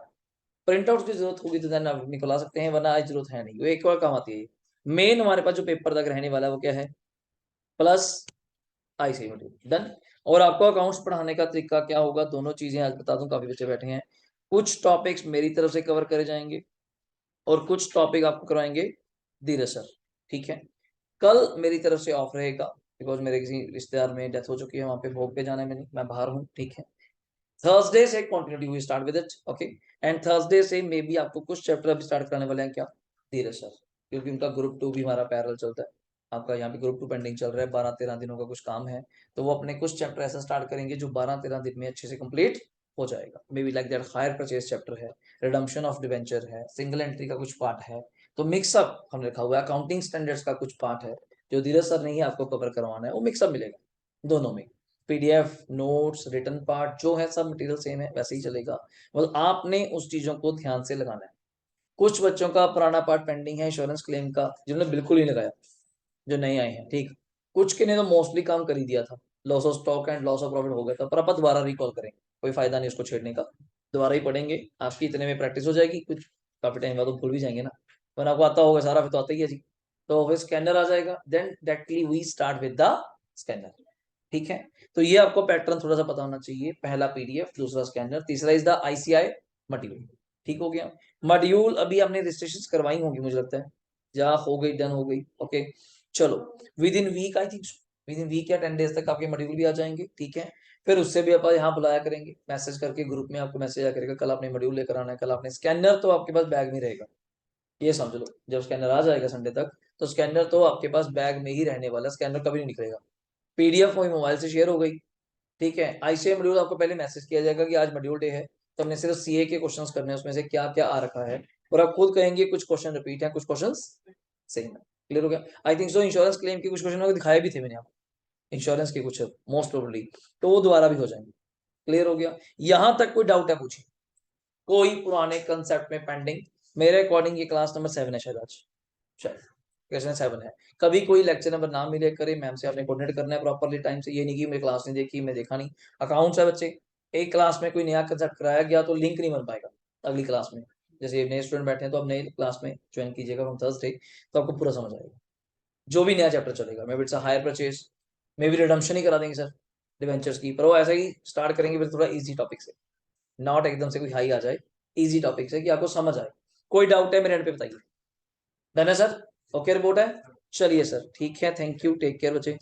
प्रिंट आउट की जरूरत होगी तो देन आप निकला सकते हैं, वरना आज जरूरत है नहीं। वो एक और काम आती है। मेन हमारे पास जो पेपर तक रहने वाला है वो क्या है, प्लस आईसीआई मॉड्यूल, डन। और आपको अकाउंट्स पढ़ाने का तरीका क्या होगा, दोनों चीजें आज बता दूं, काफी बच्चे बैठे हैं। कुछ टॉपिक्स मेरी तरफ से कवर करे जाएंगे और कुछ टॉपिक आपको करवाएंगे धीरज सर, ठीक है। कल मेरी तरफ से ऑफ रहेगा बिकॉज मेरे किसी रिश्तेदार में डेथ हो चुकी है, वहां पे भोग पे जाना है, मैं बाहर हूँ, ठीक है। थर्सडे से कंटिन्यूटी हुई start with it, okay. And Thursday से मे बी आपको कुछ चैप्टर अभी स्टार्ट कराने वाले हैं, क्या, धीरज सर, क्योंकि उनका ग्रुप 2 भी हमारा पैरेलल चलता है। आपका यहाँ पे ग्रुप 2 पेंडिंग चल रहा है, 12-13 दिनों का कुछ काम है। तो वो अपने कुछ चैप्टर ऐसा स्टार्ट करेंगे जो 12-13 दिन में अच्छे से कंप्लीट हो जाएगा। May be like that hire purchase chapter है, रिडम्पशन ऑफ डिवेंचर है, सिंगल एंट्री का कुछ पार्ट है। तो मिक्सअप हमने रखा हुआ है, अकाउंटिंग स्टैंडर्ड्स का कुछ पार्ट है जो धीरज सर ने ही आपको कवर करवाना है, वो मिक्सअप मिलेगा दोनों में। पीडीएफ, नोट्स, रिटन पार्ट जो है सब मटेरियल सेम है, वैसे ही चलेगा। मतलब आपने उस चीजों को ध्यान से लगाना है। कुछ बच्चों का पुराना पार्ट पेंडिंग है इंश्योरेंस क्लेम का, जिन्होंने बिल्कुल नहीं लगाया, जो नए आए हैं, ठीक। कुछ के ने तो मोस्टली काम कर ही दिया था, loss of stock and loss of profit हो गया था, पर आप दोबारा रिकॉल करेंगे, कोई फायदा नहीं उसको छेड़ने का, दोबारा ही पढ़ेंगे, आपकी इतने में प्रैक्टिस हो जाएगी। कुछ काफी टाइम बाद तो भूल भी जाएंगे ना, वरना आपको आता होगा सारा, फिर तो आता ही है जी। तो फिर स्कैनर आ जाएगा, then directly we start with the scanner, ठीक है। तो ये आपको पैटर्न थोड़ा सा पता होना चाहिए, पहला पीडीएफ, दूसरा स्कैनर, तीसरा इज द आईसीआई मॉड्यूल, ठीक हो गया। मॉड्यूल अभी आपने रजिस्ट्रेशन करवाई होंगी मुझे लगता है, जा हो गई, डन हो गई, ओके। चलो within week, I think within week या 10 डेज तक आपके मॉड्यूल भी आ जाएंगे, ठीक है। फिर उससे भी आप यहाँ बुलाया करेंगे, मैसेज करके ग्रुप में आपको मैसेज आया करेगा, कल आपने मॉड्यूल लेकर आना है, कल आपने स्कैनर तो आपके पास बैग में रहेगा, ये समझ लो। जब स्कैनर आ जाएगा संडे तक, तो स्कैनर तो आपके पास बैग में ही रहने वाला, स्कैनर कभी नहीं निकलेगा। पीडीएफ वही मोबाइल से शेयर हो गई, ठीक है। आईसीआई मॉड्यूल आपको पहले मैसेज किया जाएगा कि आज मॉड्यूल डे है, तो हमने सिर्फ सीए के क्वेश्चंस करने हैं, उसमें से क्या क्या आ रखा है, और आप खुद कहेंगे कुछ क्वेश्चन रिपीट है, कुछ क्वेश्चन सेम है। क्लियर हो गया। आई थिंक सो इंश्योरेंस क्लेम के कुछ क्वेश्चन दिखाए भी थे मैंने आपको, इंश्योरेंस के कुछ मोस्ट प्रोबेबली, तो वो दोबारा भी हो जाएंगे। क्लियर हो गया। यहां तक कोई डाउट है पूछिए, कोई पुराने कंसेप्ट में पेंडिंग। मेरे अकॉर्डिंग ये क्लास नंबर 7 है शायद आज, शायद क्वेश्चन 7 है। कभी कोई लेक्चर नंबर ना मिले करे, मैम से आपने कोऑर्डिनेट करना है प्रॉपर्ली टाइम से, ये नहीं कि मेरी क्लास नहीं देखी, मैं देखा नहीं। अकाउंट्स है बच्चे, एक क्लास में कोई नया कंसेप्ट कराया गया तो लिंक नहीं बन पाएगा अगली क्लास में। जैसे नए स्टूडेंट बैठे हैं तो अब नई क्लास में ज्वाइन कीजिएगा फ्रॉम थर्सडे, तो आपको पूरा समझ आएगा जो भी नया चैप्टर चलेगा। Maybe it's a hire purchase, maybe redemption ही करा देंगे सर डिवेंचर्स की, पर वो ऐसा ही स्टार्ट करेंगे फिर थोड़ा इजी टॉपिक से, नॉट एकदम से कोई हाई आ जाए, इजी टॉपिक से कि आपको समझ आए। कोई डाउट है मेरे एंड पे बताइए। डन है सर, ओके रिपोर्ट है, चलिए सर, ठीक है, थैंक यू, टेक केयर बच्चे।